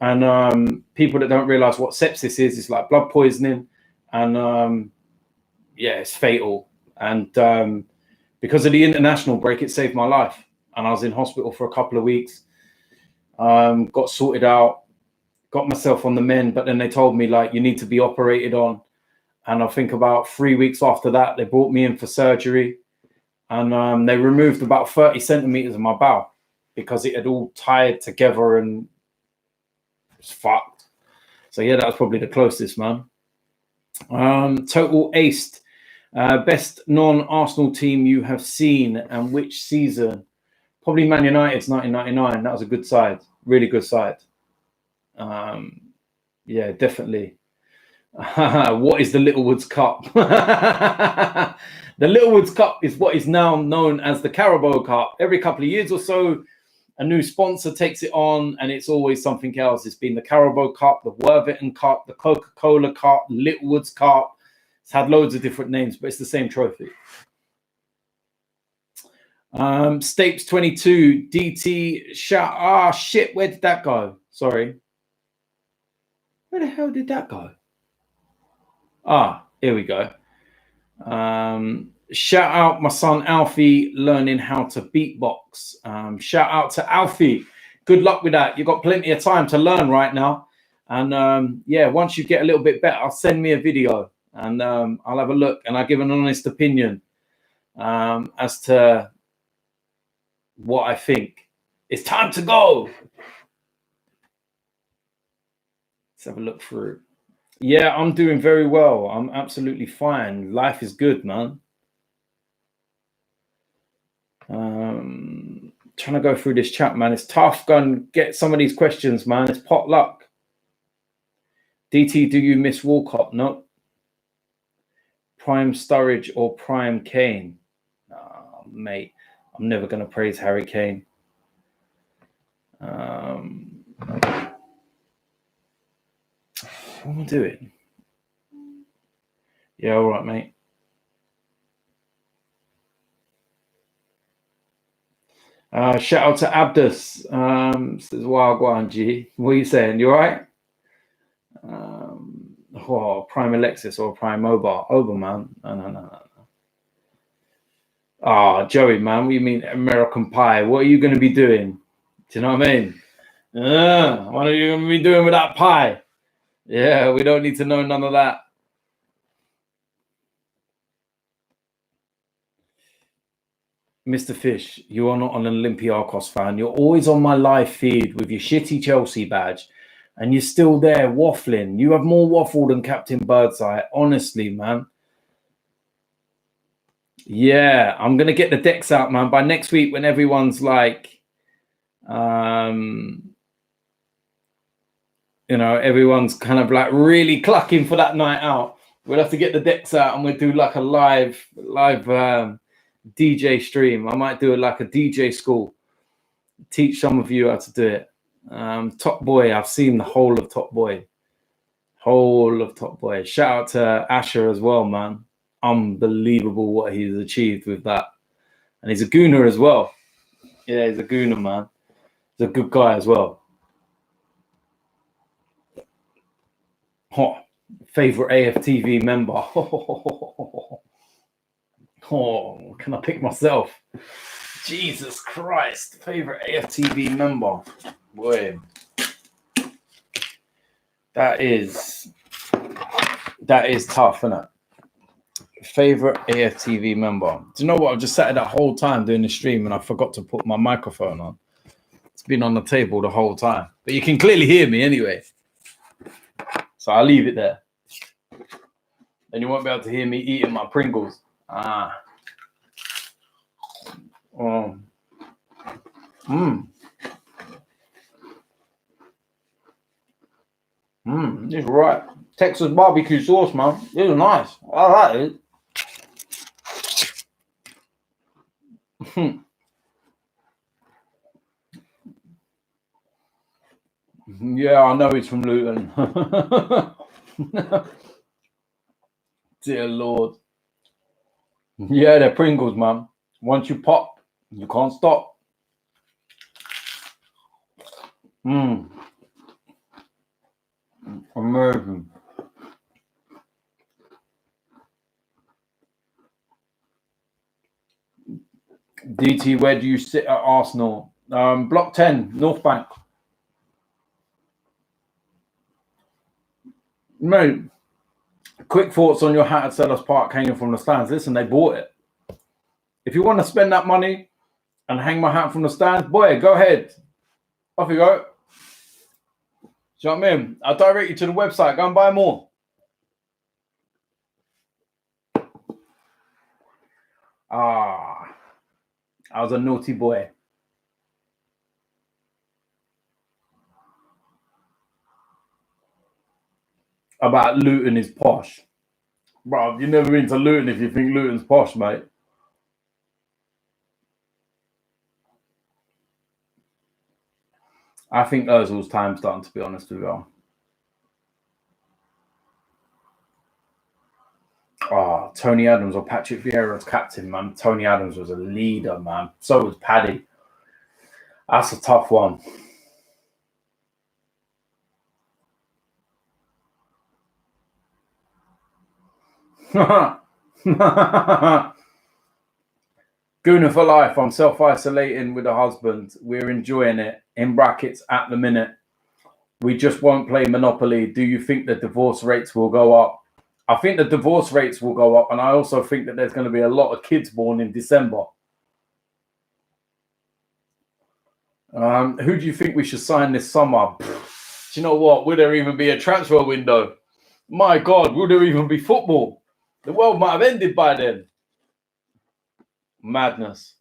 Speaker 1: And people that don't realize what sepsis is, it's like blood poisoning. And it's fatal. And because of the international break, it saved my life. And I was in hospital for a couple of weeks. Got sorted out, got myself on the mend, but then they told me, like, you need to be operated on. And I think about 3 weeks after that, they brought me in for surgery, and they removed about 30 centimeters of my bowel because it had all tied together and it's fucked. So yeah, that was probably the closest, man. Total aced. Best non-Arsenal team you have seen and which season? Probably Man United's 1999. That was a good side, really good side. Yeah, definitely. What is the Littlewoods Cup? The Littlewoods Cup is what is now known as the Carabao Cup. Every couple of years or so, a new sponsor takes it on, and it's always something else. It's been the Carabao Cup, the Worthington Cup, the Coca-Cola Cup, Littlewoods Cup. It's had loads of different names, but it's the same trophy. Stapes 22 DT shout. Shit, where did that go? Sorry, where the hell did that go? Here we go. Shout out my son Alfie learning how to beatbox. Shout out to Alfie. Good luck with that. You've got plenty of time to learn right now. And yeah, once you get a little bit better, send me a video and I'll have a look and I'll give an honest opinion as to what I think. It's time to go. Let's have a look through. Yeah, I'm doing very well. I'm absolutely fine. Life is good, man. Trying to go through this chat, man. It's tough. Go and get some of these questions, man. It's pot luck. DT, do you miss Walcott? No. Prime Sturridge or Prime Kane? Oh, mate, I'm never going to praise Harry Kane. What am I doing? Yeah, all right, mate. Shout out to Abdus. Says Wagwan G. What are you saying? You all right? Prime Alexis or Prime Mobile. Over, man. No. Joey, man. What do you mean American Pie? What are you going to be doing? Do you know what I mean? What are you going to be doing with that pie? Yeah, we don't need to know none of that. Mr. Fish, you are not an Olympiacos fan. You're always on my live feed with your shitty Chelsea badge, and you're still there waffling. You have more waffle than Captain Birdseye. Honestly, man. Yeah, I'm going to get the decks out, man. By next week, when everyone's like, everyone's kind of like really clucking for that night out, we'll have to get the decks out and we'll do like a live DJ stream. I might do it like a DJ school, teach some of you how to do it. Top Boy, I've seen the whole of Top Boy. Shout out to Asher as well, man. Unbelievable what he's achieved with that. And he's a gooner as well. Yeah, he's a gooner, man. He's a good guy as well. Favorite AFTV member. Can I pick myself? Jesus Christ. Favorite AFTV member. Boy. That is tough, isn't it? Favorite AFTV member. Do you know what? I've just sat that whole time doing the stream and I forgot to put my microphone on. It's been on the table the whole time. But you can clearly hear me anyway. So I'll leave it there. Then you won't be able to hear me eating my Pringles. This is right. Texas barbecue sauce, man. This is nice. I like it. Yeah, I know it's from Luton. Dear Lord. Yeah, they're Pringles, man. Once you pop, you can't stop. Amazing. DT, where do you sit at Arsenal? Block 10, North Bank. Mate, Quick thoughts on your hat at Sellers Park hanging from the stands. Listen, they bought it. If you want to spend that money and hang my hat from the stands, boy, go ahead. Off you go. Do you know what I mean? I'll direct you to the website. Go and buy more. I was a naughty boy. About Luton is posh. Bro, you've never been to Luton if you think Luton's posh, mate. I think Ozil's time's done, to be honest with you. Oh, Tony Adams or Patrick Vieira's captain, man. Tony Adams was a leader, man. So was Paddy. That's a tough one. Gooner for life. I'm self-isolating with a husband. We're enjoying it. In brackets, at the minute. We just won't play Monopoly. Do you think the divorce rates will go up? I think the divorce rates will go up. And I also think that there's going to be a lot of kids born in December. Who do you think we should sign this summer? Do you know what? Will there even be a transfer window? My God, will there even be football? The world might have ended by then. Madness.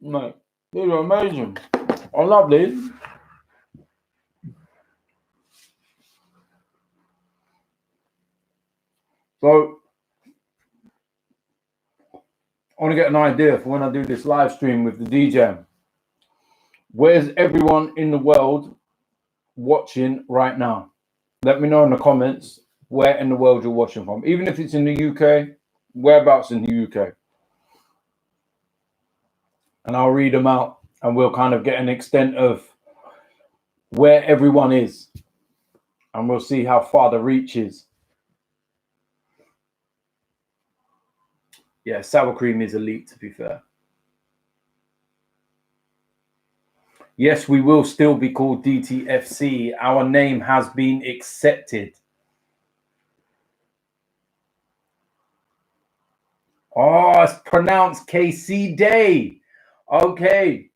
Speaker 1: No, these are amazing. I love these. So, I want to get an idea for when I do this live stream with the DJ. Where's everyone in the world watching right now? Let me know in the comments where in the world you're watching from. Even if it's in the UK, whereabouts in the UK. And I'll read them out and we'll kind of get an extent of where everyone is. And we'll see how far the reach is. Yeah, sour cream is elite, to be fair. Yes, we will still be called DTFC. Our name has been accepted. Oh, it's pronounced KC Day. Okay.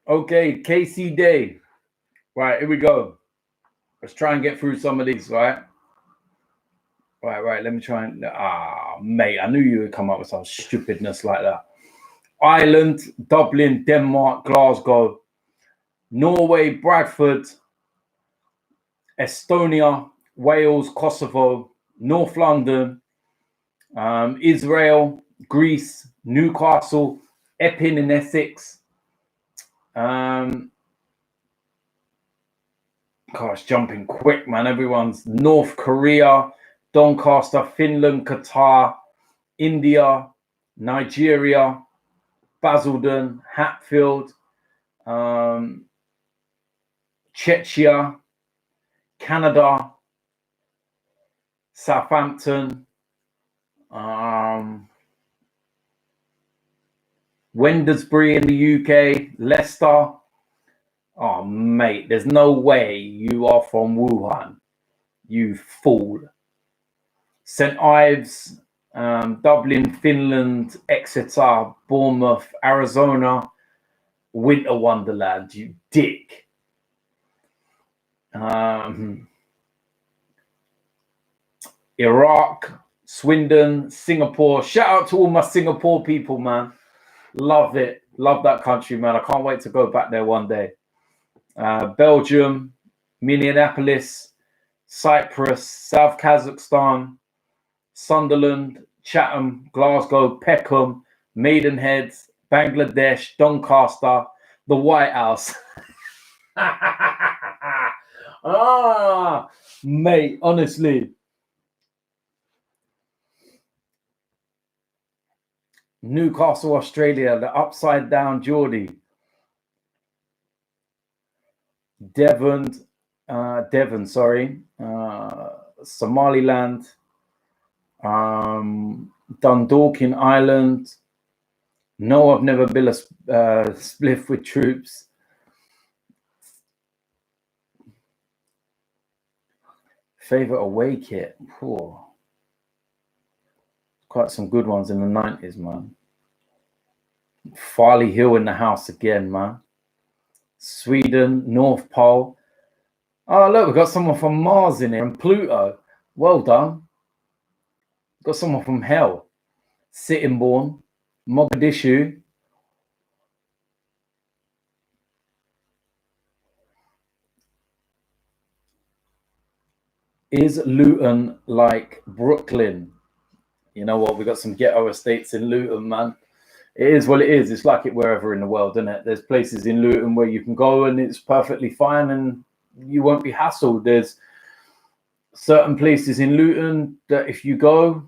Speaker 1: Okay, KC Day. Right, here we go. Let's try and get through some of these, right? Right. Let me try and... mate, I knew you would come up with some stupidness like that. Ireland, Dublin, Denmark, Glasgow, Norway, Bradford, Estonia, Wales, Kosovo, North London, Israel, Greece, Newcastle, Epping in Essex. Gosh, jumping quick, man. Everyone's North Korea, Doncaster, Finland, Qatar, India, Nigeria, Basildon, Hatfield, Czechia, Canada, Southampton, Wendorsbury in the UK, Leicester. Oh, mate, there's no way you are from Wuhan, you fool. St. Ives, Dublin, Finland, Exeter, Bournemouth, Arizona, Winter Wonderland, you dick. Iraq, Swindon, Singapore. Shout out to all my Singapore people, man. Love it. Love that country, man. I can't wait to go back there one day. Belgium, Minneapolis, Cyprus, South Kazakhstan, Sunderland, Chatham, Glasgow, Peckham, Maidenhead, Bangladesh, Doncaster, the White House. Mate, honestly. Newcastle, Australia, the upside down Geordie. Devon, Somaliland, Dundalkin Island. No, I've never been a spliff with troops. Favorite away kit? Poor. Quite some good ones in the 90s, man. Farley Hill in the house again, man. Sweden, North Pole. Oh, look, we've got someone from Mars in here and Pluto. Well done. Got someone from Hell. Sittingbourne, Mogadishu. Is Luton like Brooklyn? You know what? We've got some ghetto estates in Luton, man. It is what it is. It's like it wherever in the world, isn't it? There's places in Luton where you can go and it's perfectly fine and you won't be hassled. There's certain places in Luton that if you go,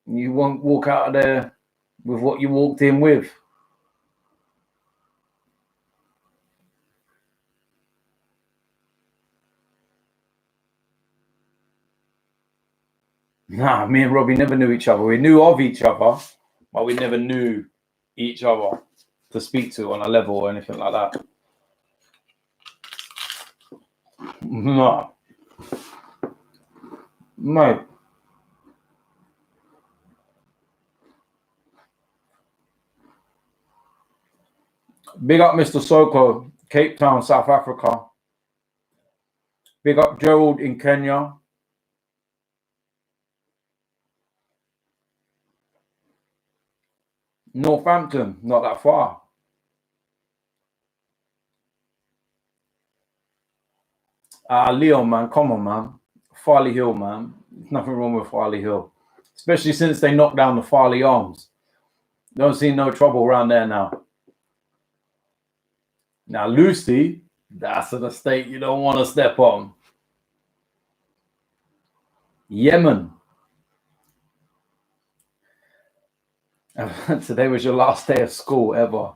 Speaker 1: you won't walk out of there with what you walked in with. Nah, me and Robbie never knew each other. We knew of each other, but we never knew each other to speak to on a level or anything like that. No. Mate. Big up Mr. Soko, Cape Town, South Africa. Big up Gerald in Kenya. Northampton, not that far. Leon, man, come on, man. Farley Hill, man. There's nothing wrong with Farley Hill. Especially since they knocked down the Farley Arms. Don't see no trouble around there now. Now, Lucy, that's an estate you don't want to step on. Yemen. Today was your last day of school ever.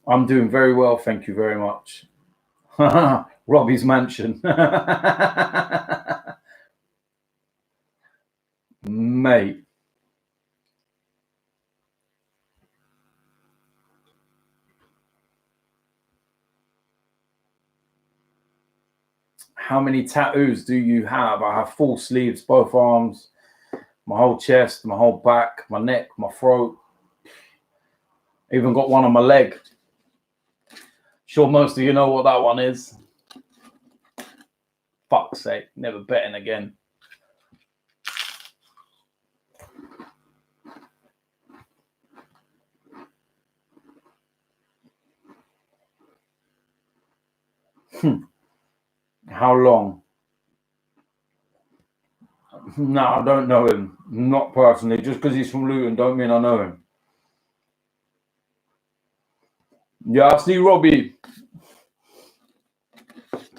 Speaker 1: I'm doing very well, thank you very much. Robbie's mansion. Mate. How many tattoos do you have? I have full sleeves, both arms, my whole chest, my whole back, my neck, my throat. Even got one on my leg. Sure, most of you know what that one is. Fuck's sake, never betting again. How long? No, I don't know him. Not personally. Just because he's from Luton don't mean I know him. Yeah, I see Robbie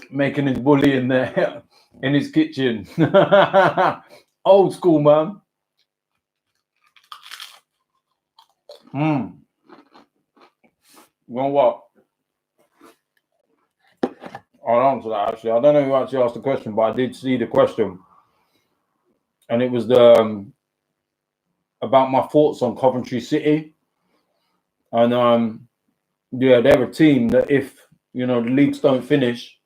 Speaker 1: making his bully in there in his kitchen. Old school, man. Well, what? I'll answer that actually. I don't know who actually asked the question, but I did see the question. And it was the about my thoughts on Coventry City. And yeah, they're a team that if the leagues don't finish,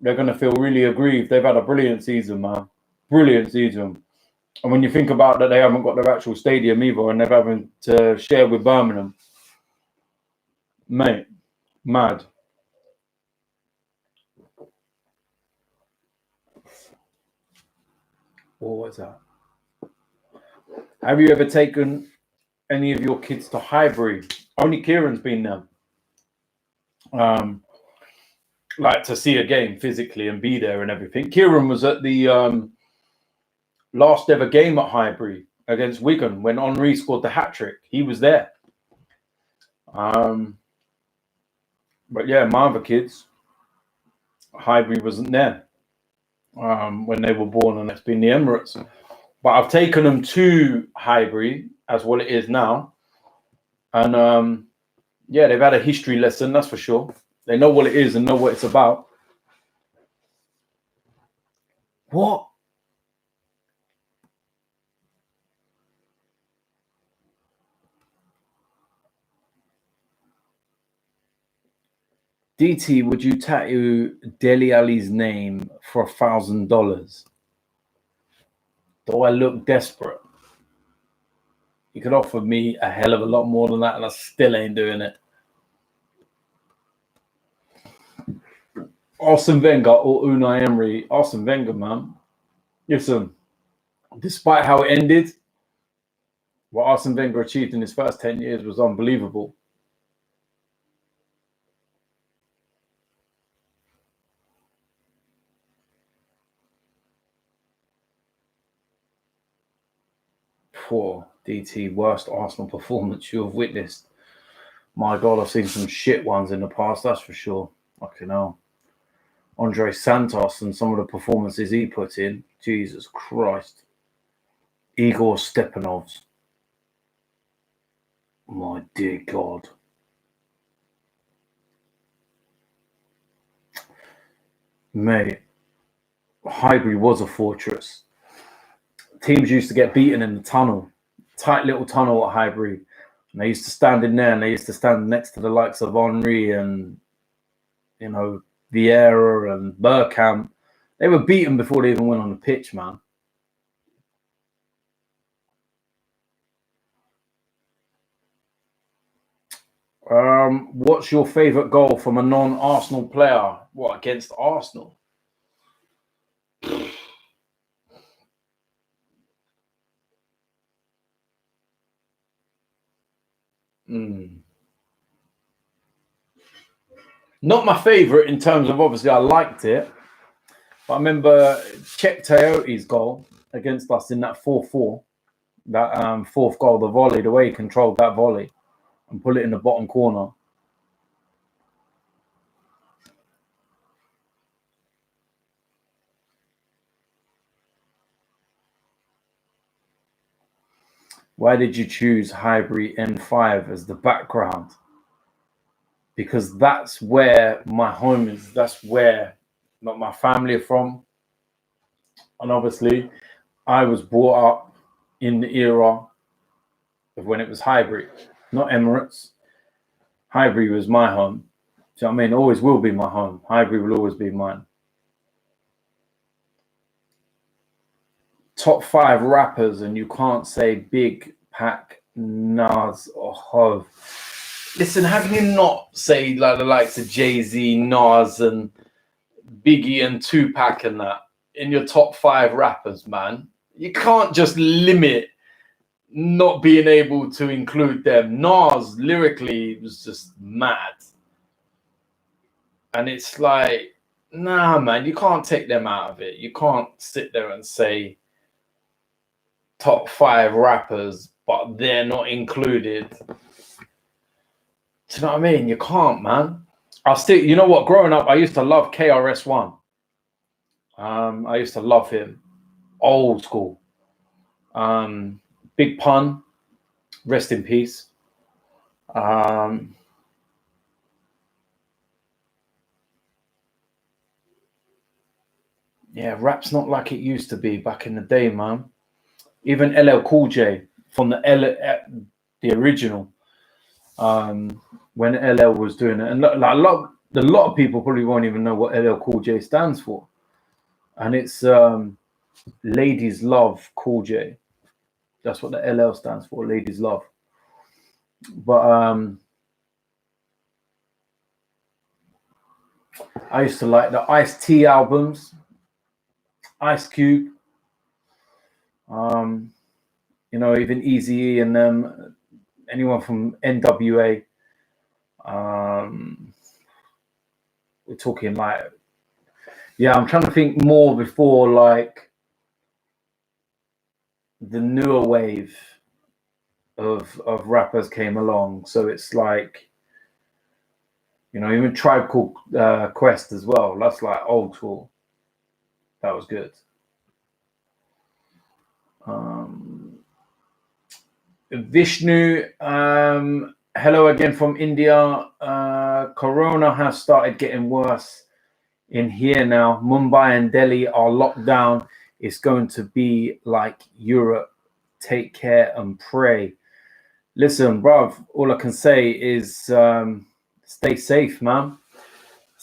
Speaker 1: they're gonna feel really aggrieved. They've had a brilliant season, man. Brilliant season. And when you think about that, they haven't got their actual stadium either, and they're having to share with Birmingham. Mate, mad. What was that? Have you ever taken any of your kids to Highbury? Only Kieran's been there. Like to see a game physically and be there and everything. Kieran was at the last ever game at Highbury against Wigan when Henry scored the hat-trick. He was there. But yeah, my other kids, Highbury wasn't there when they were born, and it's been the Emirates. But I've taken them to Highbury as what it is now. And yeah, they've had a history lesson, that's for sure. They know what it is and know what it's about. What? DT, would you tattoo Dele Alli's name for $1,000? Do I look desperate? You could offer me a hell of a lot more than that, and I still ain't doing it. Arsene Wenger or Unai Emery? Arsene Wenger, man. Listen, despite how it ended, what Arsene Wenger achieved in his first 10 years was unbelievable. Poor DT, worst Arsenal performance you have witnessed. My God, I've seen some shit ones in the past, that's for sure. Fucking hell. Andre Santos and some of the performances he put in. Jesus Christ. Igor Stepanovs. My dear God. Mate, Highbury was a fortress. Teams used to get beaten in the tunnel. Tight little tunnel at Highbury. And they used to stand in there, and they used to stand next to the likes of Henry and, you know, Vieira and Bergkamp. They were beaten before they even went on the pitch, man. What's your favourite goal from a non-Arsenal player? What, against Arsenal? Not my favourite in terms of, obviously I liked it, but I remember Czech Teoti's goal against us in that 4-4, that fourth goal, the volley, the way he controlled that volley and put it in the bottom corner. Why did you choose Highbury N5 as the background? Because that's where my home is. That's where my family are from. And obviously, I was brought up in the era of when it was Highbury, not Emirates. Highbury was my home. Do you know what I mean? Always will be my home. Highbury will always be mine. Top 5 rappers, and you can't say Big, Pac, Nas, or Hov. Listen, how can you not say like the likes of Jay-Z, Nas, and Biggie and Tupac and that in your top 5 rappers, man? You can't just limit not being able to include them. Nas lyrically was just mad. And it's like, nah, man, you can't take them out of it. You can't sit there and say top 5 rappers, but they're not included. Do you know what I mean? You can't, man. I'll still, you know what? Growing up, I used to love KRS-One. I used to love him. Old school. Big Pun, rest in peace. Yeah, rap's not like it used to be back in the day, man. Even LL Cool J from the original, when LL was doing it, and like a lot of people probably won't even know what LL Cool J stands for, and it's Ladies Love Cool J. That's what the LL stands for, Ladies Love. But I used to like the Ice-T albums, Ice Cube, you know, even Eazy-E and them, anyone from NWA. We're talking like, yeah, I'm trying to think more before like the newer wave of rappers came along. So it's like, you know, even Tribe Called Quest as well. That's like old school. That was good. Vishnu, hello again from India. Corona has started getting worse in here now. Mumbai and Delhi are locked down. It's going to be like Europe. Take care and pray. Listen, bruv, all I can say is stay safe, man.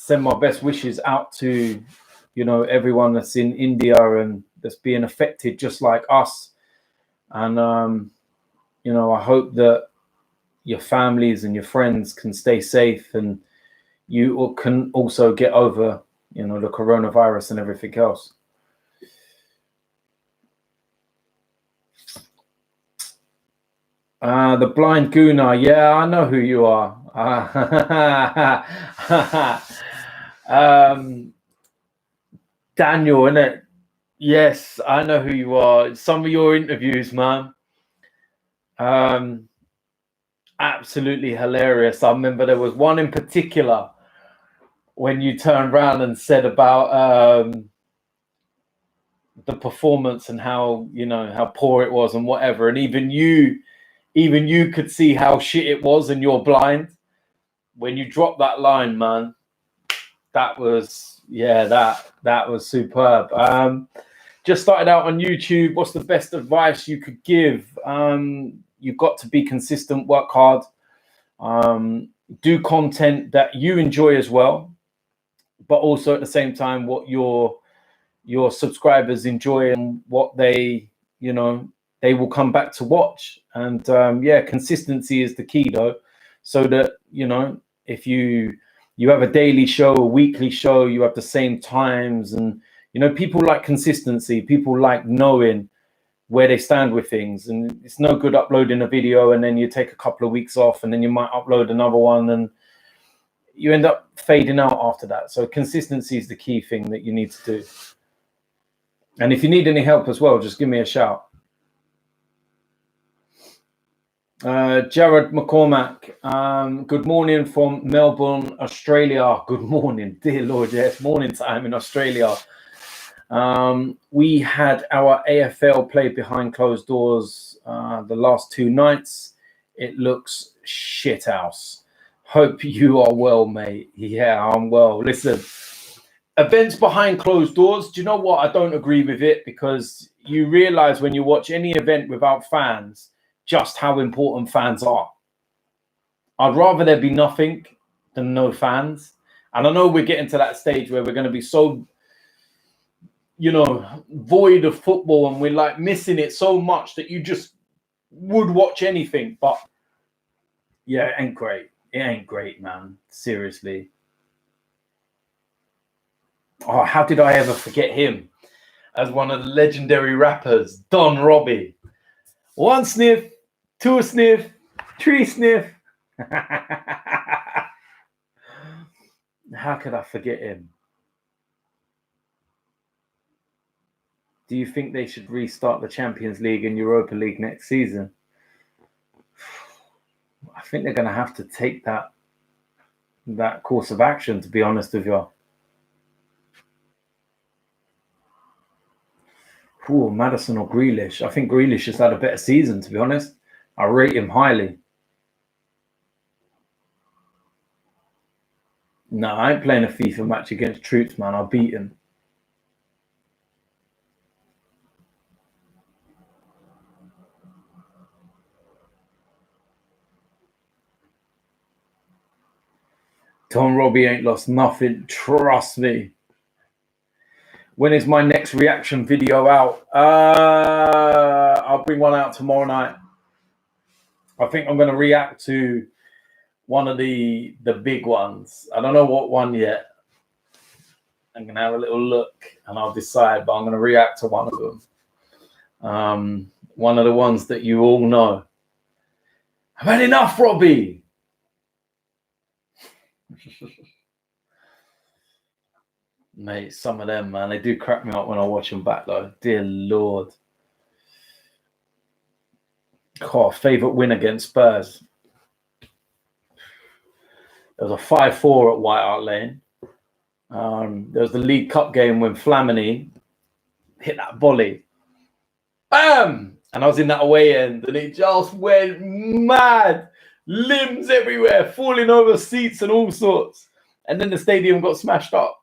Speaker 1: send my best wishes out to, you know, everyone that's in India and that's being affected just like us. And, you know, I hope that your families and your friends can stay safe, and you can also get over, you know, the coronavirus and everything else. The blind Guna, yeah, I know who you are. Daniel, innit? Yes, I know who you are. Some of your interviews, man, absolutely hilarious. I remember there was one in particular when you turned around and said about the performance and how, you know, how poor it was and whatever, and even you could see how shit it was, and you're blind. When you dropped that line, man, that was, yeah, that was superb. Just started out on YouTube. What's the best advice you could give? You've got to be consistent, work hard, do content that you enjoy as well, but also at the same time what your subscribers enjoy and what they, you know, they will come back to watch. And yeah, consistency is the key though, so that, you know, if you have a daily show, a weekly show, you have the same times, and you know, people like consistency, people like knowing where they stand with things. And it's no good uploading a video and then you take a couple of weeks off and then you might upload another one and you end up fading out after that. So consistency is the key thing that you need to do. And if you need any help as well, just give me a shout. Jared McCormack, good morning from Melbourne, Australia. Good morning, dear Lord. Yes, morning time in Australia. We had our AFL play behind closed doors the last 2 nights. It looks shit house. Hope you are well, mate. Yeah, I'm well. Listen, events behind closed doors, do you know what? I don't agree with it, because you realize when you watch any event without fans just how important fans are. I'd rather there be nothing than no fans. And I know we're getting to that stage where we're going to be so, you know, void of football, and we're like missing it so much that you just would watch anything. But yeah, it ain't great. It ain't great, man. Seriously. Oh, how did I ever forget him as one of the legendary rappers, Don Robbie? 1 sniff, 2 sniff, 3 sniff. How could I forget him? Do you think they should restart the Champions League and Europa League next season? I think they're going to have to take that course of action, to be honest with you. Ooh, Maddison or Grealish? I think Grealish has had a better season, to be honest. I rate him highly. No, I ain't playing a FIFA match against Troops, man. I'll beat him. Tom Robbie ain't lost nothing. Trust me. When is my next reaction video out? I'll bring one out tomorrow night. I think I'm going to react to one of the big ones. I don't know what one yet. I'm going to have a little look and I'll decide, but I'm going to react to one of them. One of the ones that you all know. I've had enough, Robbie. Mate, some of them, man, they do crack me up when I watch them back, though. Dear Lord. Oh, favourite win against Spurs. There was a 5-4 at White Hart Lane. There was the League Cup game when Flamini hit that volley. Bam! And I was in that away end, and it just went mad. Limbs everywhere, falling over seats and all sorts. And then the stadium got smashed up.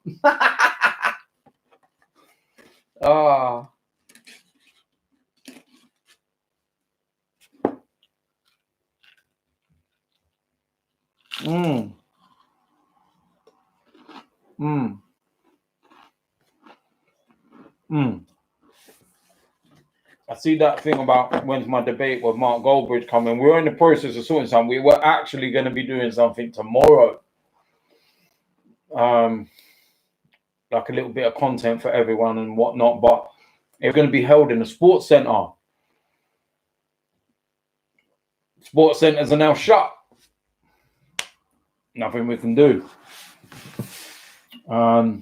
Speaker 1: Ah. I see that thing about when's my debate with Mark Goldbridge coming. We're in the process of sorting something. We were actually going to be doing something tomorrow. Like a little bit of content for everyone and whatnot, but it's going to be held in the sports centre. Sports centres are now shut. Nothing we can do. But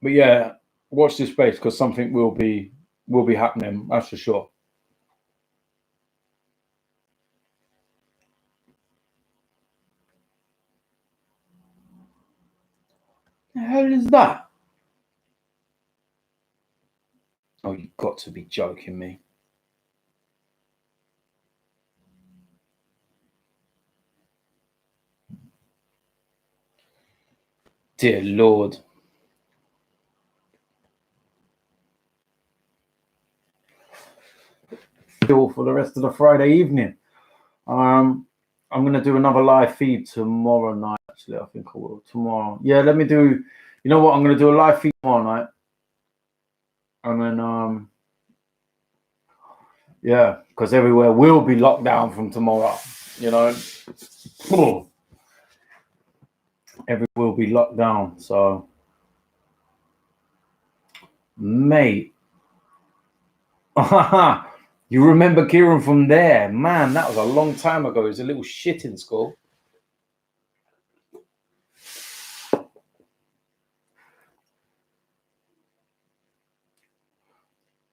Speaker 1: yeah, watch this space because something will be happening. That's for sure. The hell is that? Oh, you've got to be joking me. Dear Lord. For the rest of the Friday evening. I'm going to do another live feed tomorrow night. Actually, I think I will. Tomorrow. Yeah, let me do... You know what? I'm going to do a live feed tomorrow night. And then... yeah, because everywhere will be locked down from tomorrow. You know? Everywhere will be locked down. So... Mate. You remember Kieran from there? Man, that was a long time ago. He was a little shit in school.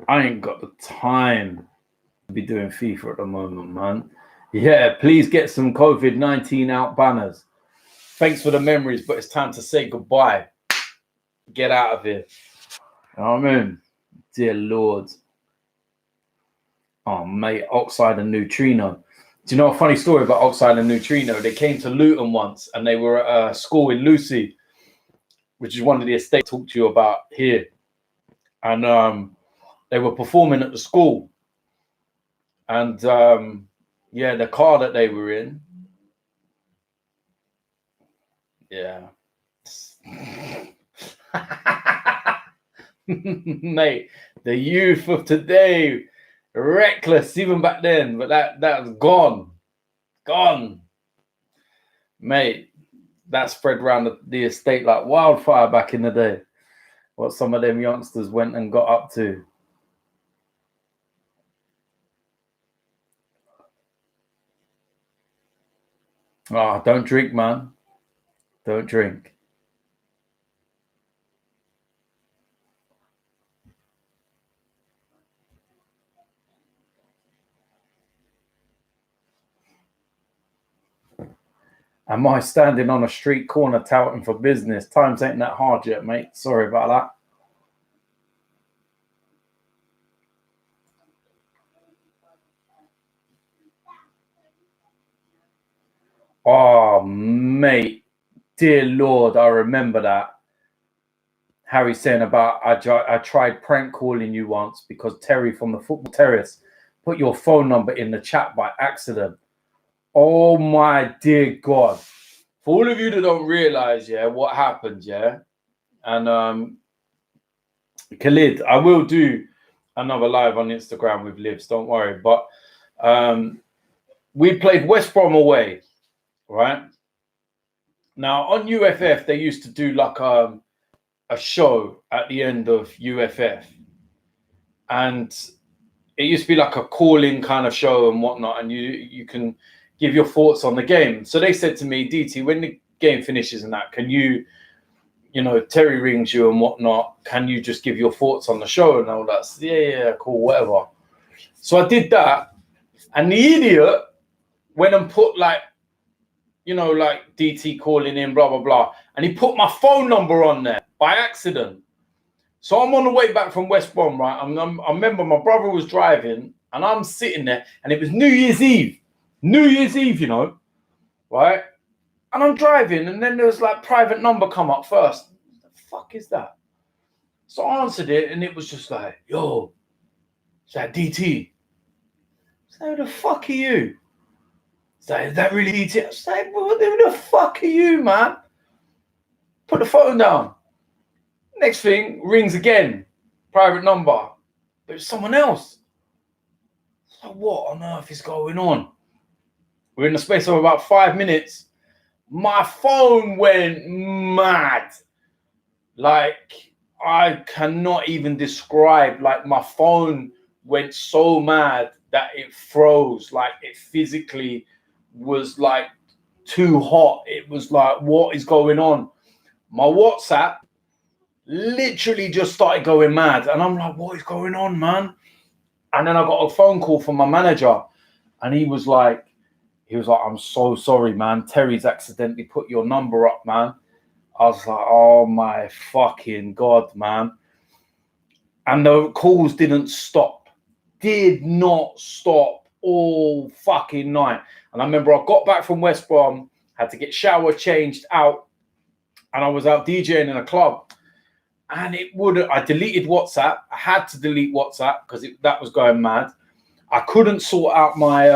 Speaker 1: I ain't got the time to be doing FIFA at the moment, man. Yeah, please get some COVID-19 out banners. Thanks for the memories, but it's time to say goodbye. Get out of here. You know what I mean? Dear Lord. Oh, mate, Oxide and Neutrino. Do you know a funny story about Oxide and Neutrino? They came to Luton once and they were at a school in Lucy, which is one of the estates I talked to you about here. And they were performing at the school. And yeah, the car that they were in. Yeah. Mate, the youth of today, reckless even back then, but that was gone. Mate, that spread around the estate like wildfire back in the day. What some of them youngsters went and got up to. Oh, don't drink, man. Don't drink. Am I standing on a street corner touting for business? Times ain't that hard yet, mate. Sorry about that. Oh, mate. Dear Lord, I remember that. Harry saying about, I tried prank calling you once because Terry from the Football Terrace put your phone number in the chat by accident. Oh, my dear God. For all of you that don't realize, yeah, what happened, yeah, and Khalid, I will do another live on Instagram with Livs, don't worry. But we played West Brom away, right? Now, on UFF, they used to do like a show at the end of UFF. And it used to be like a call-in kind of show and whatnot, and you can give your thoughts on the game. So they said to me, DT, when the game finishes and that, can you know, Terry rings you and whatnot, can you just give your thoughts on the show and all that? Yeah, cool, whatever. So I did that, and the idiot went and put like, you know, like DT calling in, blah, blah, blah, and he put my phone number on there by accident. So I'm on the way back from West Brom, right? I remember my brother was driving, and I'm sitting there, and it was New Year's Eve, you know, right? And I'm driving, and then there was like private number come up first. What the fuck is that? So I answered it, and it was just like, yo, is that DT? So who the fuck are you? Is that really DT? I was like, who the fuck are you, man? Put the phone down. Next thing, rings again. Private number. But it's someone else. So what on earth is going on? We're in the space of about 5 minutes. My phone went mad. Like, I cannot even describe. Like, my phone went so mad that it froze. Like, it physically was like too hot. It was like, what is going on? My WhatsApp literally just started going mad. And I'm like, what is going on, man? And then I got a phone call from my manager. And he was like, I'm so sorry, man. Terry's accidentally put your number up, man. I was like, oh my fucking God, man. And the calls didn't stop. Did not stop all fucking night. And I remember I got back from West Brom, had to get shower changed out, and I was out DJing in a club. And I deleted WhatsApp. I had to delete WhatsApp because that was going mad. I couldn't sort out my,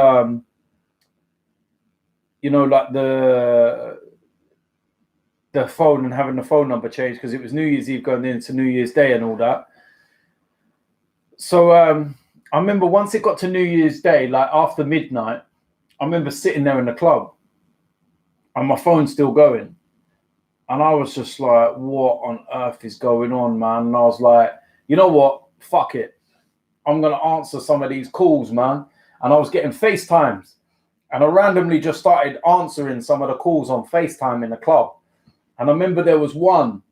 Speaker 1: like the phone and having the phone number changed because it was New Year's Eve going into New Year's Day and all that. So I remember once it got to New Year's Day, like after midnight, I remember sitting there in the club and my phone's still going. And I was just like, what on earth is going on, man? And I was like, you know what? Fuck it. I'm going to answer some of these calls, man. And I was getting FaceTimes. And I randomly just started answering some of the calls on FaceTime in the club. And I remember there was one.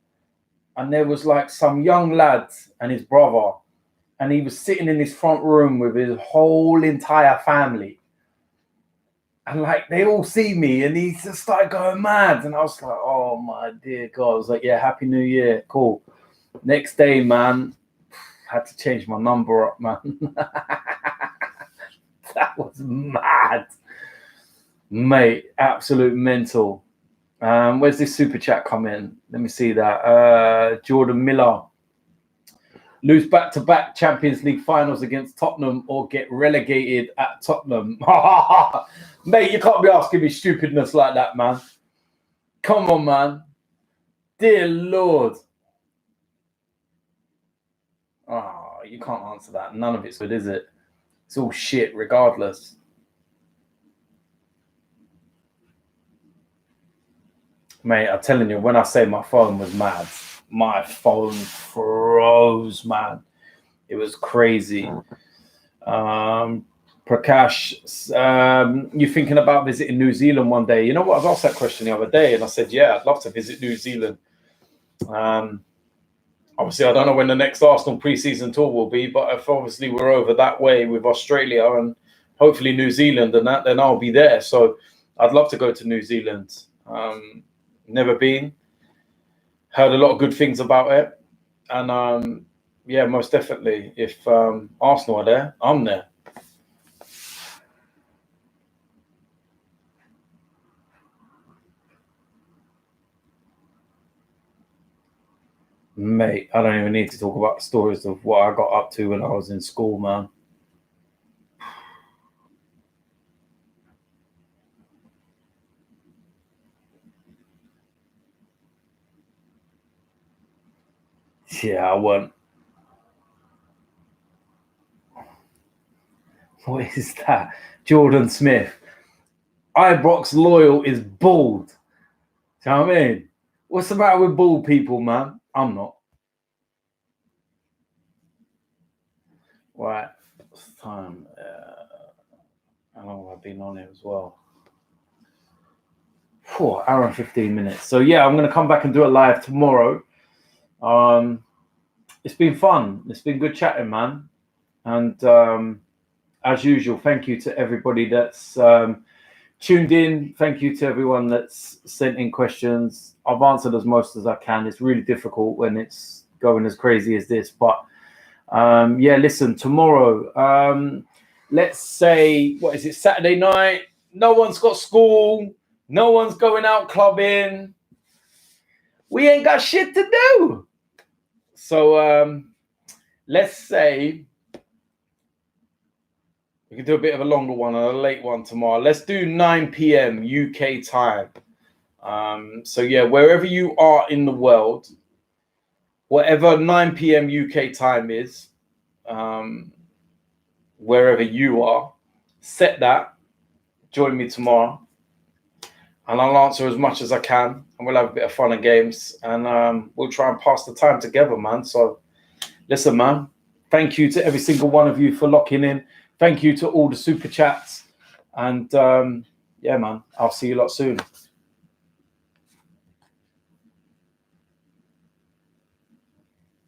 Speaker 1: And there was like some young lad and his brother. And he was sitting in his front room with his whole entire family. And like, they all see me and he just started going mad. And I was like, oh my dear God. I was like, yeah, Happy New Year. Cool. Next day, man, had to change my number up, man. That was mad. Mate, absolute mental. Where's this super chat come in? Let me see that. Jordan Miller. Lose back-to-back Champions League finals against Tottenham or get relegated at Tottenham. Mate, you can't be asking me stupidness like that, man. Come on, man. Dear Lord. Oh, you can't answer that. None of it's good, is it? It's all shit regardless. Mate, I'm telling you, when I say my phone was mad, my phone froze, man. It was crazy. Prakash, you thinking about visiting New Zealand one day? You know what? I was asked that question the other day, and I said, yeah, I'd love to visit New Zealand. Obviously, I don't know when the next Arsenal pre-season tour will be, but if obviously we're over that way with Australia and hopefully New Zealand and that, then I'll be there. So I'd love to go to New Zealand. Never been. Heard a lot of good things about it. And yeah, most definitely. If Arsenal are there, I'm there. Mate, I don't even need to talk about the stories of what I got up to when I was in school, man. Yeah, I won't. What is that? Jordan Smith. Ibrox Loyal is bald. Do you know what I mean? What's the matter with bald people, man? I'm not. Right. What's the time? How long have I been on here as well? 4 hour and 15 minutes. So yeah, I'm going to come back and do it live tomorrow. It's been fun. It's been good chatting, man. And as usual, thank you to everybody that's tuned in. Thank you to everyone that's sent in questions. I've answered as most as I can. It's really difficult when it's going as crazy as this. But yeah, listen, tomorrow, let's say, what is it, Saturday night? No one's got school. No one's going out clubbing. We ain't got shit to do. So let's say we can do a bit of a longer one and a late one tomorrow. Let's do 9 p.m. UK time. So yeah, wherever you are in the world, whatever 9 p.m. UK time is, wherever you are, set that. Join me tomorrow, and I'll answer as much as I can, and we'll have a bit of fun and games, and we'll try and pass the time together, man. So listen, man, thank you to every single one of you for locking in. Thank you to all the super chats, and yeah, man, I'll see you lot soon.